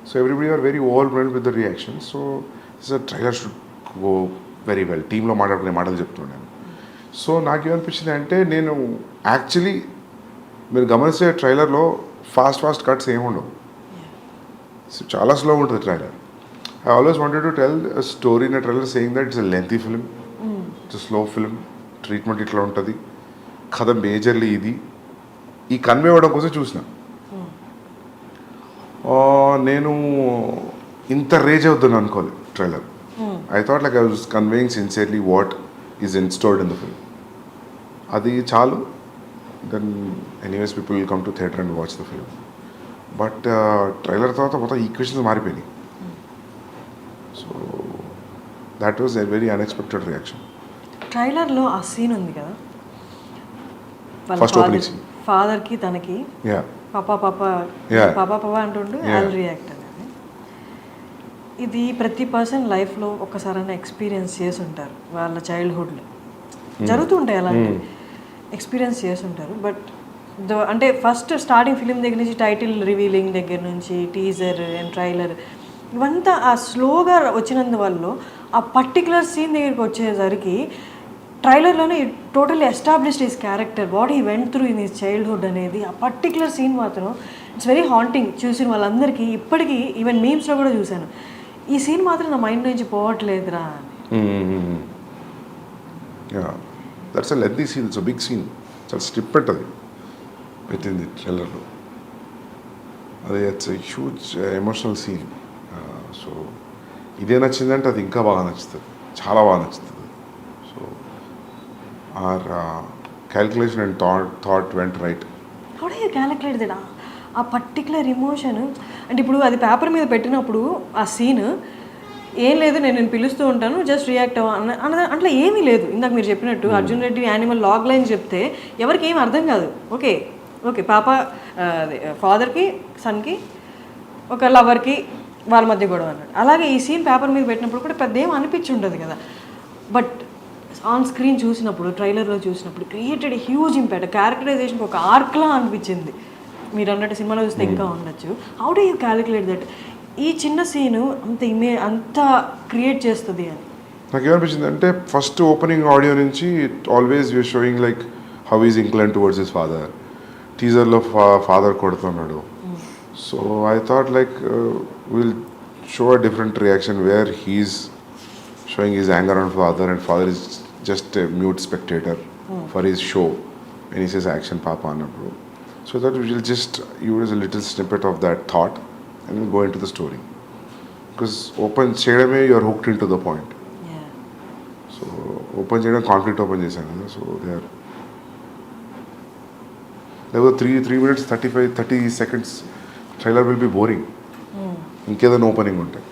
So everybody are very overwhelmed with the reaction. So this trailer should go very well. టీంలో మాట్లాడుకునే మాటలు చెప్తున్నాను. So నాకేమనిపించింది అంటే, నేను actually మీరు గమనిస్తే ట్రైలర్లో fast cuts ఏమి ఉండవు, చాలా స్లో ఉంటుంది trailer. I always wanted to tell a story in a trailer saying that it's a lengthy film, it's a slow film, treatment ఇట్లా ఉంటుంది, కథ మేజర్లీ ఇది, ఈ కన్వే అవ్వడం కోసం చూసిన. నేను ఇంత రేజ్ అవుతుంది అనుకోలేదు trailer. I thought like I was conveying sincerely what is installed in the film. అది చాలు. Then anyways people will come to theatre and watch the film. But trailer తర్వాత మొత్తం ఈక్వేషన్స్ మారిపోయినాయి. So that was a very unexpected reaction. ట్రైలర్లో ఆ scene ఉంది కదా, first opening scene, ఫాదర్కి తనకి యా పాపా పాపా Yeah. పాపా పాపా అంటుండు ఐల్ రియాక్ట్ అనేది. ఇది ప్రతి పర్సన్ లైఫ్లో ఒక్కసారైనా ఎక్స్పీరియన్స్ చేసి ఉంటారు, వాళ్ళ చైల్డ్హుడ్లో జరుగుతుంటాయి అలాంటివి, ఎక్స్పీరియన్స్ చేసి ఉంటారు. బట్ అంటే ఫస్ట్ స్టార్టింగ్ ఫిలిం దగ్గర నుంచి టైటిల్ రివీలింగ్ దగ్గర నుంచి టీజర్ అండ్ ట్రైలర్ ఇవంతా ఆ స్లోగా వచ్చినందువల్ల ఆ పర్టికులర్ సీన్ దగ్గరికి వచ్చేసరికి ట్రైలర్లోనే totally established his character, what he went through in his childhood అనేది. ఆ పర్టికులర్ సీన్ మాత్రం ఇట్స్ వెరీ హాంటింగ్. చూసిన వాళ్ళందరికీ ఇప్పటికీ ఈవెన్ మీమ్స్లో కూడా చూశాను, ఈ సీన్ మాత్రం నా మైండ్ నుంచి పోవట్లేదురా అని. That's a lengthy scene, it's a big scene, చాలా స్ట్రిప్ అది పెట్టింది ట్రైలర్లో. అది it's a huge emotional scene. So ఇదే నచ్చిందంటే అది ఇంకా బాగా నచ్చుతుంది, చాలా బాగా నచ్చుతుంది. So our calculation and thought went right. How do you calculate that ఆ పర్టికులర్ ఇమోషన్? అంటే ఇప్పుడు అది పేపర్ మీద పెట్టినప్పుడు ఆ సీన్ ఏం లేదు, నేను పిలుస్తూ ఉంటాను జస్ట్ రియాక్ట్ అన్న అట్లా ఏమీ లేదు. ఇందాక మీరు చెప్పినట్టు అర్జున్ రెడ్డి యానిమల్ లాగ్ లైన్ చెప్తే ఎవరికి ఏం అర్థం కాదు. ఓకే ఓకే పాప ఫాదర్కి సన్కి ఒక లవర్కి వాళ్ళ మధ్య గొడవ అన్నాడు. అలాగే ఈ సీన్ పేపర్ మీద పెట్టినప్పుడు కూడా పెద్ద ఏం అనిపించి ఉండదు కదా. బట్ ఆన్ స్క్రీన్ చూసినప్పుడు, ట్రైలర్లో చూసినప్పుడు క్రియేటెడ్ హ్యూజ్ ఇంపాక్ట్. క్యారెక్టరైజేషన్కి ఒక ఆర్క్లా అనిపించింది. మీరు అన్నట్టు సినిమాలో చూస్తే ఇంకా ఉండొచ్చు. How do you calculate that ఈ చిన్న సీను అంత క్రియేట్ చేస్తుంది అని? నాకు ఏమనిపించింది అంటే ఫస్ట్ ఓపెనింగ్ ఆడియో నుంచి always your showing like how is incline towards his father. టీజర్లో ఫాదర్ కొడుతున్నాడు. So I thought like will show a different reaction where he's showing his anger on father and father is just a mute spectator for his show when he says action papa annappudu. So that we will just use a little snippet of that thought and then go into the story, because open cheyadame you are hooked into the point. Yeah. So open cheyadam conflict open chesanu kada. So there were 3 minutes 30 seconds trailer will be boring. ఇంకేదైనా opening ఉంటాయి.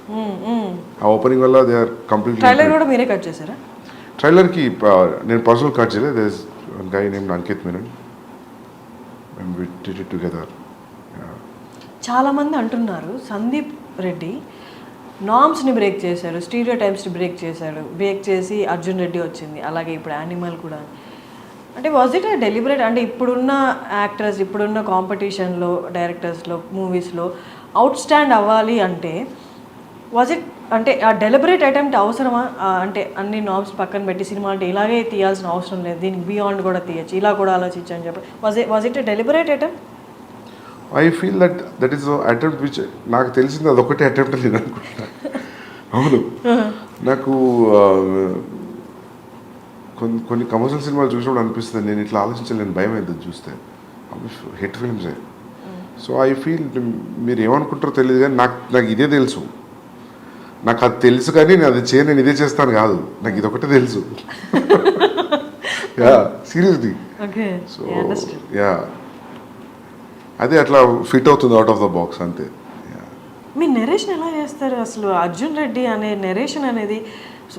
ఆ opening వల్ల they are completely. Trailer కూడా మీరే cut చేశారా? ట్రైలర్కి నేను personal cut చేయలేదు. There is one guy named Ankit Menon, we did it together. చాలామంది అంటున్నారు సందీప్ రెడ్డి నామ్స్ని బ్రేక్ చేశారు, స్టీరియో టైప్స్ని బ్రేక్ చేసి అర్జున్ రెడ్డి వచ్చింది. అలాగే ఇప్పుడు యానిమల్ కూడా. అంటే వాజ్ ఇట్ డెలిబరేట్? అంటే ఇప్పుడున్న యాక్టర్స్, ఇప్పుడున్న కాంపిటీషన్లో డైరెక్టర్స్లో మూవీస్లో అవుట్ స్టాండ్ అవ్వాలి అంటే వాజ్ ఇట్ అంటే ఆ డెలిబరేట్ అటెంప్ట్ అవసరమా? అంటే అన్ని నామ్స్ పక్కన పెట్టి సినిమా అంటే ఇలాగే తీయాల్సిన అవసరం లేదు, దీనికి బియాండ్ కూడా తీయచ్చు, ఇలా కూడా ఆలోచించు అని చెప్పి was it deliberate attempt? I feel that is attempt which నాకు తెలిసింది అదొకటే అటెంప్ట్ నేను అనుకుంటా. అవును, నాకు కొన్ని కమర్షియల్ సినిమాలు చూసినప్పుడు అనిపిస్తుంది నేను ఇట్లా ఆలోచించలేను, భయం అవుతుంది చూస్తే. హిట్ ఫిల్మ్సే. సో ఐ ఫీల్ మీరు ఏమనుకుంటారో తెలియదు కానీ నాకు ఇదే తెలుసు. నాకు అది తెలుసు కానీ నేను అది నేను ఇదే చేస్తాను కాదు, నాకు ఇది ఒకటే తెలుసు. Yeah seriously. సో యా అదే అట్లా ఫిట్ అవుతుంది అవుట్ ఆఫ్ ద బాక్స్ అంతే. మీ నెరేషన్ ఎలా చేస్తారు అసలు? అర్జున్ రెడ్డి అనే నెరేషన్ అనేది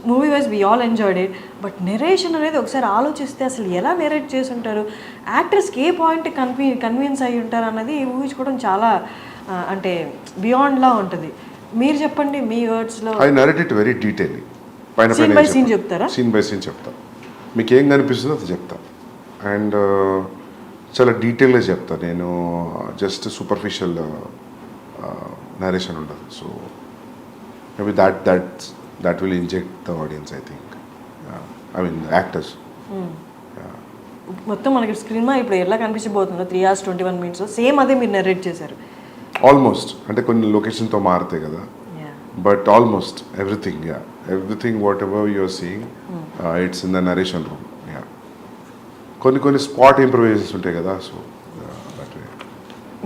movie wise we all enjoyed it, but narration అనేది ఒకసారి ఆలోచిస్తే అసలు ఎలా నెరేట్ చేసి ఉంటారు, యాక్టర్స్కి ఏ పాయింట్ కన్విన్స్ అయ్యి ఉంటారు అన్నది ఊహించుకోవడం చాలా అంటే బియాండ్లా ఉంటుంది. మీరు చెప్పండి మీ వర్డ్స్లో. I narrate it very detailly. Scene by scene చెప్తారా? సీన్ బై సీన్ చెప్తా, మీకు ఏం కనిపిస్తుందో అది చెప్తా. అండ్ చాలా డీటెయిల్గా చెప్తా నేను, జస్ట్ సూపర్ఫిషియల్ నరేషన్ ఉండదు. So maybe that will inject the audience, I think. I mean the actors. మొత్తం మనకి స్క్రీన్ మీద ఇప్పుడు ఎలా కనిపించబోతుందో 3 hours 21 minutes సేమ్ అదే మీరు నరేట్ చేశారు ఆల్మోస్ట్. అంటే కొన్ని లొకేషన్తో మారుతాయి కదా, but almost everything whatever you're seeing it's in the narration room. కొన్ని స్పాట్ ఇంప్రూవైజేషన్స్ ఉంటాయి కదా. So that way.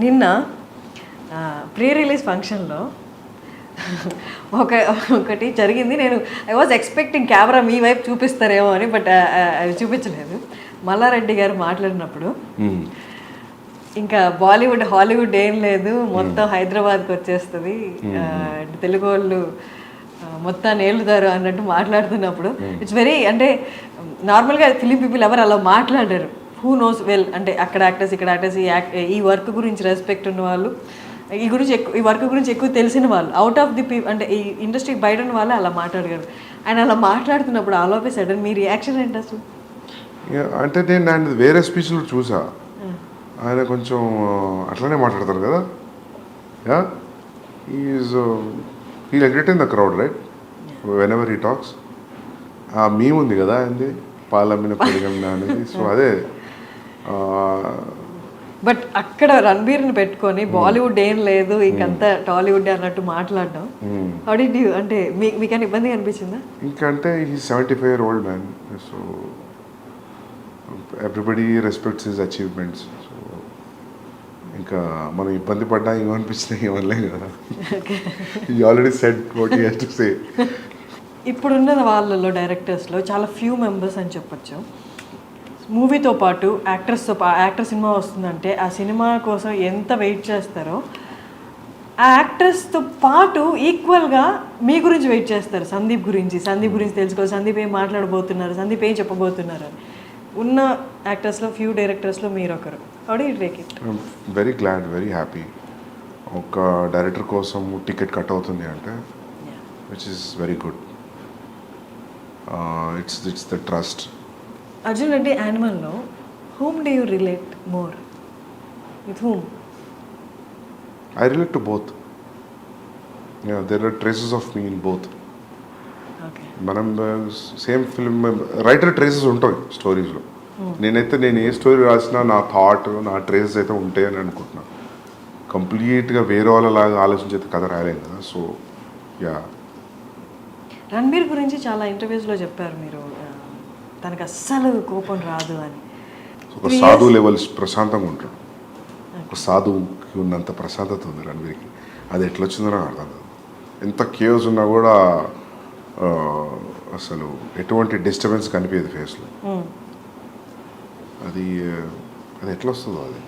నిన్న ప్రీ రిలీజ్ ఫంక్షన్లో ఒకటి జరిగింది. నేను ఐ వాజ్ ఎక్స్పెక్టింగ్ కెమెరా మీ వైపు చూపిస్తారేమో అని, బట్ అది చూపించలేదు. మల్లారెడ్డి గారు మాట్లాడినప్పుడు ఇంకా బాలీవుడ్ హాలీవుడ్ ఏం లేదు, మొత్తం హైదరాబాద్కి వచ్చేస్తుంది, తెలుగు వాళ్ళు మొత్తాన్ని ఏలుతారు అన్నట్టు మాట్లాడుతున్నప్పుడు ఇట్స్ వెరీ అంటే నార్మల్గా ఫిలిం పీపుల్ ఎవరు అలా మాట్లాడారు. హూ నోస్ వెల్ అంటే అక్కడ యాక్టర్స్ ఇక్కడ యాక్టర్స్ ఈ వర్క్ గురించి రెస్పెక్ట్ ఉన్న వాళ్ళు, ఈ వర్క్ గురించి ఎక్కువ తెలిసిన వాళ్ళు, అవుట్ ఆఫ్ ది అంటే ఈ ఇండస్ట్రీ బయట ఉన్న వాళ్ళు అలా మాట్లాడగలరు. ఆయన అలా మాట్లాడుతున్నప్పుడు all of A sudden me reaction ఏంటి అసలు? అంటే నేను ఆయన వేరే స్పీచ్లో చూసా, ఆయన కొంచెం అట్లనే మాట్లాడతారు కదా, yeah he'll entertain the crowd right whenever he talks. ఆ మీమ్ ఉంది కదా ఆయనది, పాలమ్మిన పెరిగమ్మిన అనేది. సో అదే బట్ అక్కడ రణబీర్ని పెట్టుకొని బాలీవుడ్ ఏం లేదు ఇంకంతా టాలీవుడ్ అన్నట్టు మాట్లాడడం అంటే మీకైనా ఇబ్బంది అనిపించిందా? ఇంకంటే ఈ 75-year-old man, so everybody respects his achievements. So ఇంకా మనం ఇబ్బంది పడ్డా ఏమనిపించినా ఏమనలేం కదా. ఈ already said what he has to say. ఇప్పుడున్న వాళ్ళలో డైరెక్టర్స్లో చాలా ఫ్యూ మెంబర్స్ అని చెప్పొచ్చు. మూవీతో పాటు యాక్టర్ సినిమా వస్తుందంటే ఆ సినిమా కోసం ఎంత వెయిట్ చేస్తారో, ఆ యాక్టర్స్తో పాటు ఈక్వల్గా మీ గురించి వెయిట్ చేస్తారు. సందీప్ గురించి తెలుసుకోవాలి, సందీప్ ఏం మాట్లాడబోతున్నారు, సందీప్ ఏం చెప్పబోతున్నారు అని. ఉన్న యాక్టర్స్లో ఫ్యూ డైరెక్టర్స్లో మీరు ఒకరు. How do you take it? Very glad, very happy. ఒక డైరెక్టర్ కోసం టికెట్ కట్ అవుతుంది అంటే which is very good. It's the trust. Arjun Reddy యానిమల్లో whom do you relate more? With whom? I relate to both. Yeah, there are traces of me in both. Okay. మనం same film writer traces ఉంటాయి స్టోరీస్లో. నేను ఏ story రాసినా నా thought, నా traces అయితే ఉంటాయి అని అనుకుంటున్నాను. కంప్లీట్గా వేరే వాళ్ళలాగా ఆలోచించేది కథ రాయలేం కదా. So yeah. రణబీర్ గురించి చాలా ఇంటర్వ్యూస్లో చెప్పారు మీరు, తనకు అస్సలు కోపం రాదు అని. ఒక సాధు లెవెల్స్ ప్రశాంతంగా ఉంటాడు. ఒక సాధువుకి ఉన్నంత ప్రశాంతత ఉంది రణబీర్కి. అది ఎట్లా వచ్చిందో నాకు అర్థం కాదు. ఎంత కేవ్స్ ఉన్నా కూడా అసలు ఎటువంటి డిస్టర్బెన్స్ కనిపించదు ఫేస్లో. అది ఎట్లా వస్తుందో అది.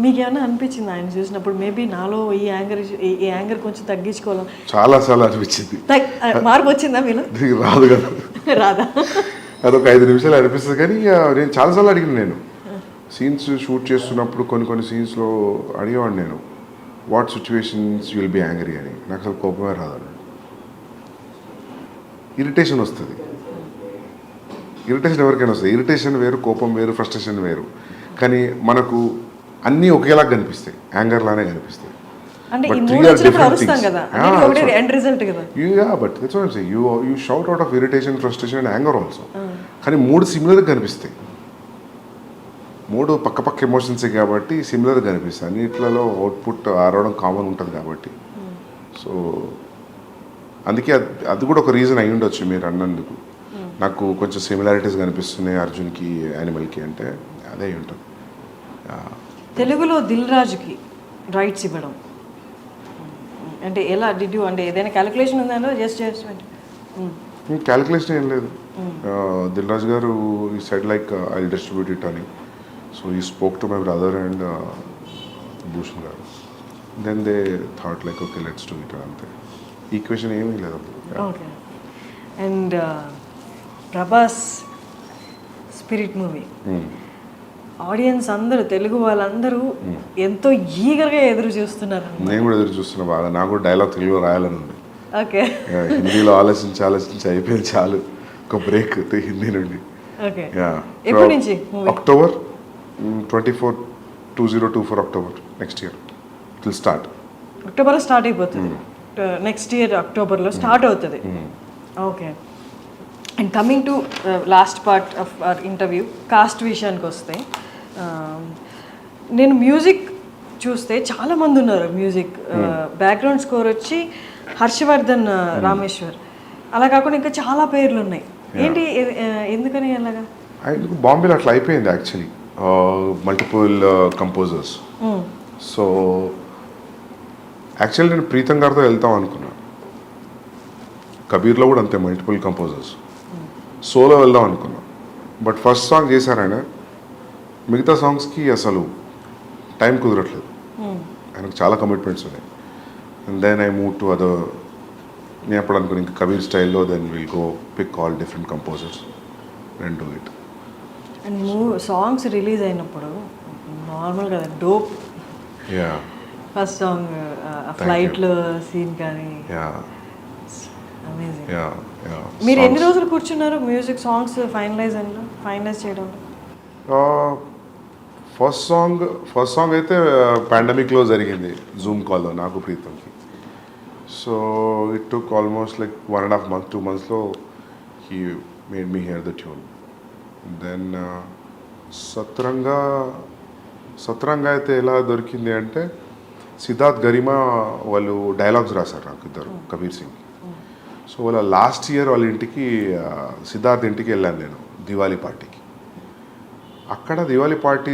మీకు ఏమైనా అనిపించింది ఆయన చూసినప్పుడు మేబీ నాలో ఈ యాంగర్ కొంచెం తగ్గించుకోవాలి? చాలా అనిపించింది. మార్పు వచ్చిందా మీలో? రాదు కదా, రాదా? అదొక 5 నిమిషాలు అనిపిస్తుంది. కానీ నేను చాలాసార్లు అడిగిన, నేను సీన్స్ షూట్ చేస్తున్నప్పుడు కొన్ని సీన్స్లో అడిగేవాడిని నేను, what situations you will be angry అని. నాకు అసలు కోపమే రాదు, ఇరిటేషన్ వస్తుంది. ఇరిటేషన్ ఎవరికైనా వస్తుంది. ఇరిటేషన్ వేరు, కోపం వేరు, ఫ్రస్ట్రేషన్ వేరు. కానీ మనకు అన్నీ ఒకేలాగా కనిపిస్తాయి, యాంగర్ లానే కనిపిస్తాయి. అంటే ఈ మూడు వచ్చినప్పుడు అరుస్తాం కదా, అంటే ఒకటే ఎండ్ రిజల్ట్ కదా. But that's what I say, you shout out of irritation, frustration and anger also. కానీ 3 సిమిలర్గా కనిపిస్తాయి. 3 పక్క ఎమోషన్సే కాబట్టి సిమిలర్గా కనిపిస్తాయి. అన్నిట్లలో అవుట్పుట్ ఆరవడం కామన్ ఉంటుంది కాబట్టి. సో అందుకే అది కూడా ఒక రీజన్ అయి ఉండొచ్చు మీరు అన్నందుకు. నాకు కొంచెం సిమిలారిటీస్ కనిపిస్తున్నాయి అర్జున్కి, యానిమల్కి అంటే అదే అయి ఉంటుంది. తెలుగులో దిల్ రాజుకి రైట్స్ ఇవ్వడం అంటే ఎలా డిడ్ యూ, అంటే ఏదైనా క్యాలిక్యులేషన్ ఉందా? జస్ట్ క్యాలిక్యులేషన్ ఏం లేదు. దిల్ రాజు గారు ఈ side like I distribute it అని. సో ఈ spoke to my brother and Bhushan garu. Then they thought like okay let's do it అంతే. ఈక్వేషన్ ఏమీ లేదు. Okay. And Prabhas spirit movie audience అందరూ, తెలుగు వాళ్ళందరూ ఎంతో ఈగర్గా ఎదురు చూస్తున్నారు. నేను కూడా ఎదురు చూస్తున్నా బాగా. నాకు కూడా డైలాగ్ తెలుగులో రాయాలని ఉంది. ఓకే. హిందీలో ఆలోచించి అయిపోయింది, చాలు. ఒక బ్రేక్ హిందీ నుండి. ఓకే. ఎప్పటి నుంచి? October 24, 2024 October next year it will start. అక్టోబర్లో స్టార్ట్ అయిపోతుంది. నెక్స్ట్ ఇయర్ అక్టోబర్లో స్టార్ట్ అవుతుంది. Okay. And coming to last part of our interview, cost విషయానికి వస్తే, నేను మ్యూజిక్ చూస్తే చాలామంది ఉన్నారు. మ్యూజిక్ బ్యాక్గ్రౌండ్ స్కోర్ వచ్చి హర్షవర్ధన్ రామేశ్వర్, అలా కాకుండా ఇంకా చాలా పేర్లు ఉన్నాయి. ఏంటి, ఎందుకని అలాగా? బాంబేలో అట్లా అయిపోయింది actually, multiple composers. So actually నేను ప్రీతం గారితో వెళ్తాం అనుకున్నాను. కబీర్లో కూడా అంతే, మల్టిపుల్ కంపోజర్స్. సోలో వెళ్దాం అనుకున్నాం. బట్ ఫస్ట్ సాంగ్ చేశారాయన, మిగతా సాంగ్స్కి అసలు టైం కుదరట్లేదు, ఆయనకు చాలా కమిట్మెంట్స్ ఉన్నాయి. And then I move to other, నేను అప్పుడు అనుకుని ఇంకా కబీర్ స్టైల్లో then will go pick all different composers and do it. And songs release అయినప్పుడు నార్మల్ కదా డోప్, యా ఫస్ట్ సాంగ్ ఫ్లైట్లో సీన్ కానీ యా అమేజింగ్. Yeah yeah. మీరు ఎన్ని రోజులు కూర్చున్నారు మ్యూజిక్ సాంగ్స్ ఫైనలైజ్ చేయడంలో? ఫస్ట్ సాంగ్ అయితే పాండమిక్లో జరిగింది, జూమ్ కాల్లో నాకు ప్రీతంకి. So it took almost like 1.5 months 2 monthsలో he made me hear the tune. Then సత్రంగా అయితే ఎలా దొరికింది అంటే సిద్ధార్థ్ గరిమా వాళ్ళు డైలాగ్స్ రాశారు నాకు ఇద్దరు, కబీర్ సింగ్. సో వాళ్ళ లాస్ట్ ఇయర్ వాళ్ళ ఇంటికి సిద్ధార్థ్ ఇంటికి వెళ్ళాను నేను దివాళీ పార్టీకి. అక్కడ దివాళీ పార్టీ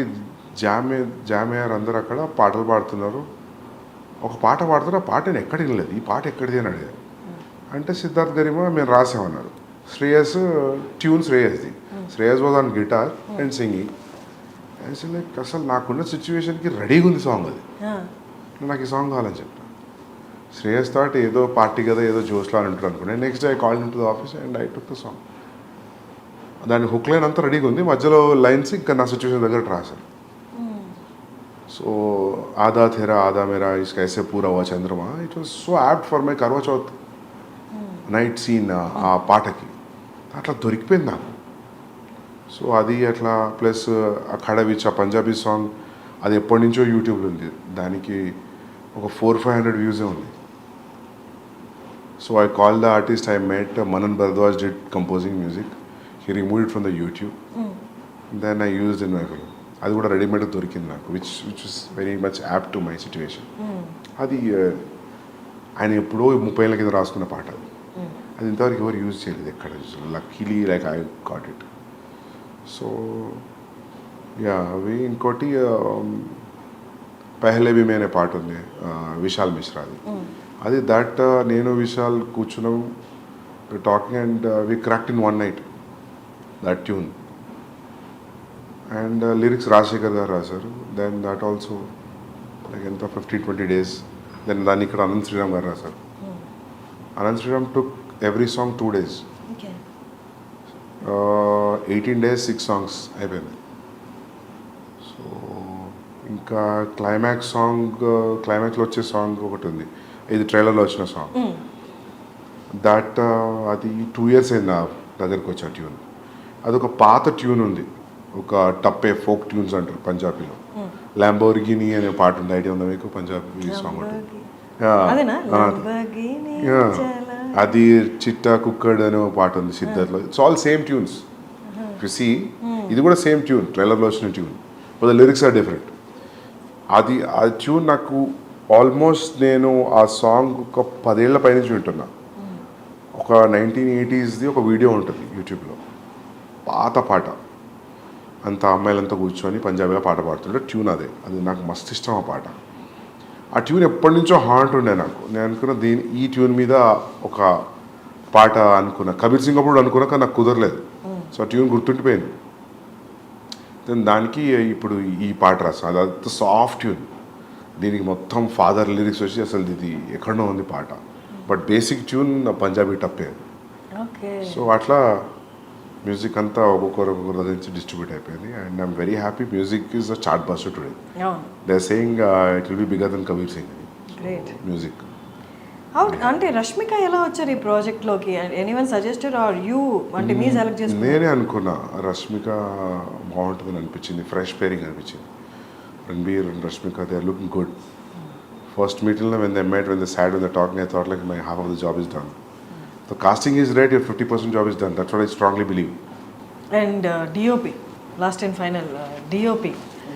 జామయ్యారు అందరూ అక్కడ పాటలు పాడుతున్నారు. ఒక పాట పాడుతున్నారు, ఆ పాట నేను ఎక్కడ వినలేదు, ఈ పాట ఎక్కడిది అని అడిగారు. అంటే సిద్ధార్థ్ గరిమా మేము రాసామన్నారు. ట్యూన్ శ్రేయస్ది. Shreyas was on guitar and singing. Like అసలు నాకున్న సిచ్యువేషన్కి రెడీగా ఉంది సాంగ్ అది, నాకు ఈ సాంగ్ కావాలని చెప్పాను. శ్రేయస్ థాట్ ఏదో పార్టీ కదా ఏదో జోష్లో అని ఉంటారు అనుకున్నాను. Next day I called in to the office and I took the song. దాని హుక్ లైన్ అంతా రెడీగా ఉంది, మధ్యలో లైన్స్ ఇంకా నా సిచ్యువేషన్ దగ్గర రాశాను. సో ఆదా థేరా ఆదా మేరా ఇస్కా ఐసే పూరా హువా చంద్రమా, it was so apt for my Karwa Chauth night scene. ఆ పాటకి అట్లా దొరికిపోయింది నాకు. సో అది అట్లా ప్లస్ ఆ ఖడవిచ్ ఆ పంజాబీ సాంగ్ అది ఎప్పటి నుంచో యూట్యూబ్లో ఉంది, దానికి ఒక 400-500 వ్యూసే ఉంది. So I call the artist I met, Manan Bhardwaj did composing music, he remove it from the YouTube, then I used in my film. అది కూడా రెడీమేడ్ దొరికింది నాకు, which is very much apt to my situation. అది ఆయన ఎప్పుడో 30 ఏళ్ళ కింద రాసుకున్న పాట అది ఇంతవరకు ఎవరు యూజ్ చేయలేదు ఎక్కడ. Luckily like I got it. So yeah అవి ఇంకోటి పెహ్లే భీ మే అనే పాట ఉంది విశాల్ మిశ్రాది. అది దట్ నేను విశాల్ కూర్చున్నాం talking and we cracked in 1 night that tune. And lyrics Rajasekhar గారు రాశారు. దెన్ దట్ ఆల్సో లైక్ ఎంత 15-20 days. దెన్ దాన్ని ఇక్కడ అనంత్ శ్రీరామ్ గారు రాశారు. Anant Sriram took every song 2 days. 18 days 6 songs అయిపోయింది. సో ఇంకా క్లైమాక్స్లో వచ్చే సాంగ్ ఒకటి ఉంది, ఇది ట్రైలర్లో వచ్చిన సాంగ్. దట్ అది 2 years అయింది నా దగ్గరికి వచ్చే ట్యూన్. అదొక పాత ట్యూన్ ఉంది, ఒక టప్పే ఫోక్ ట్యూన్స్ అంటారు పంజాబీలో. ల్యాంబోర్గిని అనే పాట ఉంది, ఐడియా ఉందా మీకు? పంజాబీ సాంగ్ ఉంటుంది. అది చిట్టా కుక్కడ్ అనే పాట ఉంది సిద్ధార్థ్లో. It's all same tunes you see. ఇది కూడా సేమ్ ట్యూన్, ట్రైలర్లో వచ్చిన tune, but the lyrics are different. అది ఆ ట్యూన్ నాకు ఆల్మోస్ట్ నేను ఆ సాంగ్ ఒక 10 ఏళ్ల పైనుంచి వింటున్నా. ఒక 1980sది ఒక వీడియో ఉంటుంది యూట్యూబ్లో, పాత పాట, అంత అమ్మాయిలంతా కూర్చొని పంజాబీలో పాట పాడుతుంటే ట్యూన్ అది నాకు మస్తు ఇష్టం ఆ పాట. ఆ ట్యూన్ ఎప్పటి నుంచో హాంట్ ఉండే నాకు. నేను అనుకున్న ఈ ట్యూన్ మీద ఒక పాట అనుకున్నా, కబీర్ సింగ్ అప్పుడు అనుకున్నా, కానీ నాకు కుదరలేదు. సో ఆ ట్యూన్ గుర్తుండిపోయింది. దెన్ దానికి ఇప్పుడు ఈ పాట రాస్తాను, అది సాఫ్ట్ ట్యూన్. దీనికి మొత్తం ఫాదర్ లిరిక్స్ వచ్చి అసలు ఇది ఎక్కడో ఉంది పాట, but basic tune Punjabi tappe. So అట్లా మ్యూజిక్ అంతా ఒక్కొక్కరు దగ్గర నుంచి డిస్ట్రిబ్యూట్ అయిపోయింది. And I'm very happy. Music is a chartbuster today. They are saying it will be bigger than Kabir Singh music. అంటే రష్మిక ఎలా వచ్చారు ఈ ప్రాజెక్ట్లోకి? ఎనీవన్ సజెస్టెడ్ ఆర్ యూ, అంటే మీ సెలెక్ట్ చేసి? నేనే అనుకున్నా రష్మిక బాగుంటుందని అనిపించింది, ఫ్రెష్ పేరింగ్ అనిపించింది. Ranbir and Rashmika, they are looking good. First మీటింగ్లో when they met, when they sat, when they talking, I thought like my half of the job is done. The casting is right, your 50% job is done. That's what I strongly believe. And DOP, last and final, DOP.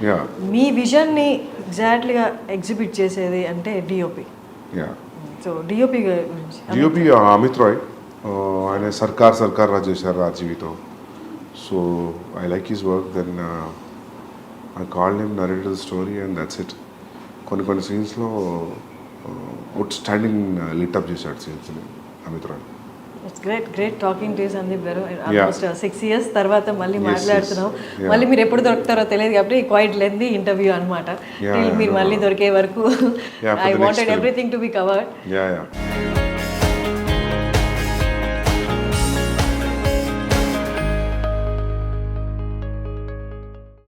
Yeah. మీ విజన్ని ఎగ్జాక్ట్లీగా exhibit చేసేది అంటే DOP. Yeah. So DOP గురించి. DOP Amit Roy, ఆయన సర్కార్ రాజ్ చేశారు రాజీవితో. So I like his work. Then I called him, narrated the story and that's it. కొన్ని సీన్స్లో అవుట్ స్టాండింగ్ లిటప్ చేశాడు సీన్స్ని Amit Roy. It's great talking to Sandeep garu. Almost 6 years తర్వాత మళ్ళీ మాట్లాడుతున్నాం. Yeah. మళ్ళీ మీరు ఎప్పుడు దొరుకుతారో తెలియదు కాబట్టి క్వైట్ లెంతీ ఇంటర్వ్యూ అనమాట. Yeah, మీరు మళ్ళీ దొరికే వరకు Yeah, for I the next wanted film. Everything to be covered. Yeah.